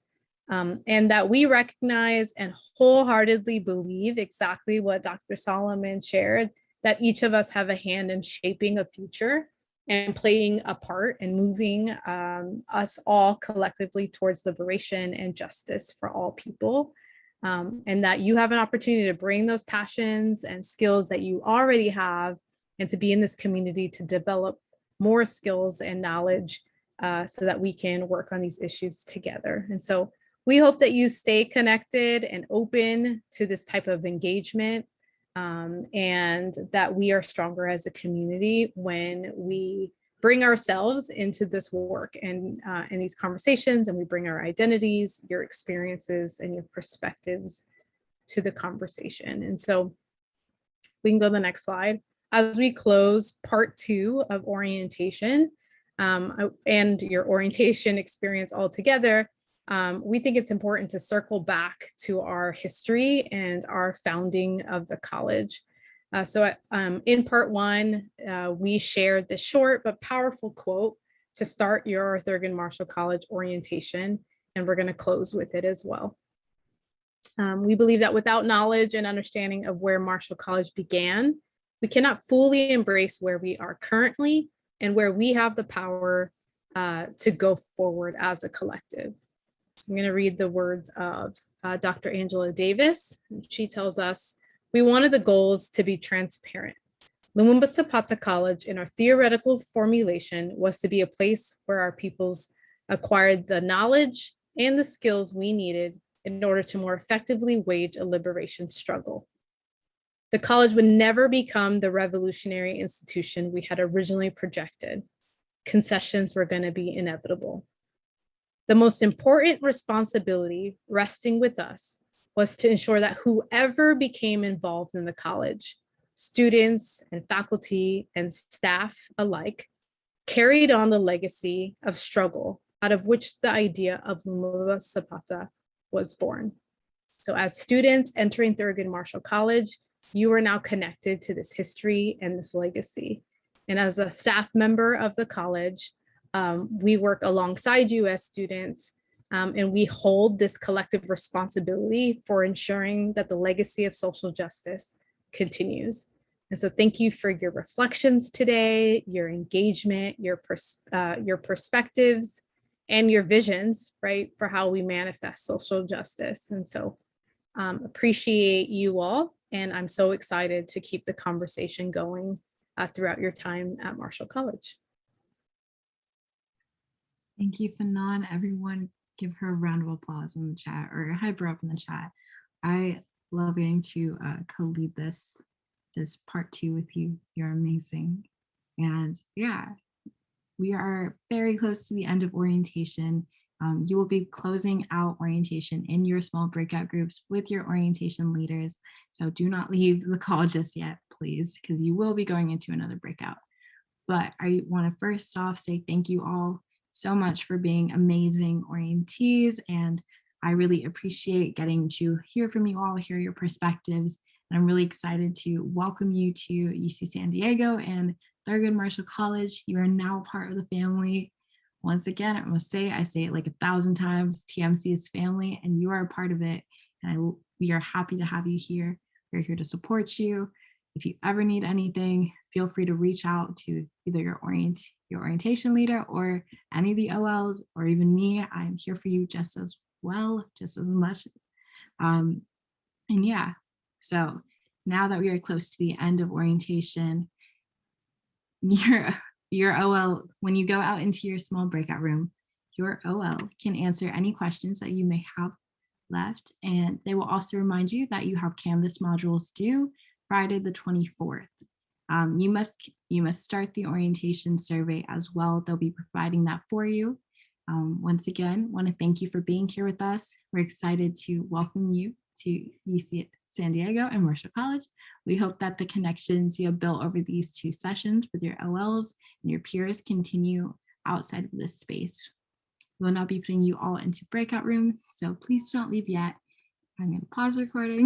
And that we recognize and wholeheartedly believe exactly what Dr. Solomon shared, that each of us have a hand in shaping a future and playing a part in moving us all collectively towards liberation and justice for all people. And that you have an opportunity to bring those passions and skills that you already have and to be in this community to develop more skills and knowledge so that we can work on these issues together. And so we hope that you stay connected and open to this type of engagement, and that we are stronger as a community when we bring ourselves into this work and in these conversations, and we bring our identities, your experiences, and your perspectives to the conversation. And so we can go to the next slide. As we close part 2 of orientation and your orientation experience altogether, we think it's important to circle back to our history and our founding of the college. So in part 1, we shared this short but powerful quote to start your Thurgood Marshall College orientation, and we're going to close with it as well. We believe that without knowledge and understanding of where Marshall College began, we cannot fully embrace where we are currently and where we have the power to go forward as a collective. So I'm going to read the words of Dr. Angela Davis. She tells us, we wanted the goals to be transparent. Lumumba Zapata College, in our theoretical formulation, was to be a place where our peoples acquired the knowledge and the skills we needed in order to more effectively wage a liberation struggle. The college would never become the revolutionary institution we had originally projected. Concessions were going to be inevitable. The most important responsibility resting with us was to ensure that whoever became involved in the college, students and faculty and staff alike, carried on the legacy of struggle out of which the idea of Lumumba Zapata was born. So as students entering Thurgood Marshall College, you are now connected to this history and this legacy. And as a staff member of the college, we work alongside you as students, and we hold this collective responsibility for ensuring that the legacy of social justice continues. And so thank you for your reflections today, your engagement, your perspectives, and your visions, right, for how we manifest social justice. And so appreciate you all. And I'm so excited to keep the conversation going throughout your time at Marshall College. Thank you, Fanon. Everyone give her a round of applause in the chat or hype her up in the chat. I love getting to co-lead this part 2 with you. You're amazing. And yeah, we are very close to the end of orientation. You will be closing out orientation in your small breakout groups with your orientation leaders. So do not leave the call just yet, please, because you will be going into another breakout. But I want to first off say thank you all so much for being amazing orientees. And I really appreciate getting to hear from you all, hear your perspectives. And I'm really excited to welcome you to UC San Diego and Thurgood Marshall College. You are now part of the family. Once again, I must say, I say it like 1,000 times, TMC is family and you are a part of it. And we are happy to have you here. We're here to support you. If you ever need anything, feel free to reach out to either your orientation leader or any of the OLs or even me. I'm here for you just as well, just as much. And yeah, so now that we are close to the end of orientation, your OL, when you go out into your small breakout room, your OL can answer any questions that you may have left. And they will also remind you that you have Canvas modules due Friday the 24th. You must start the orientation survey as well. They'll be providing that for you. Once again, want to thank you for being here with us. We're excited to welcome you to UC San Diego and Marshall College. We hope that the connections you have built over these 2 sessions with your OLs and your peers continue outside of this space. We will not be putting you all into breakout rooms, so please don't leave yet. I'm going to pause recording.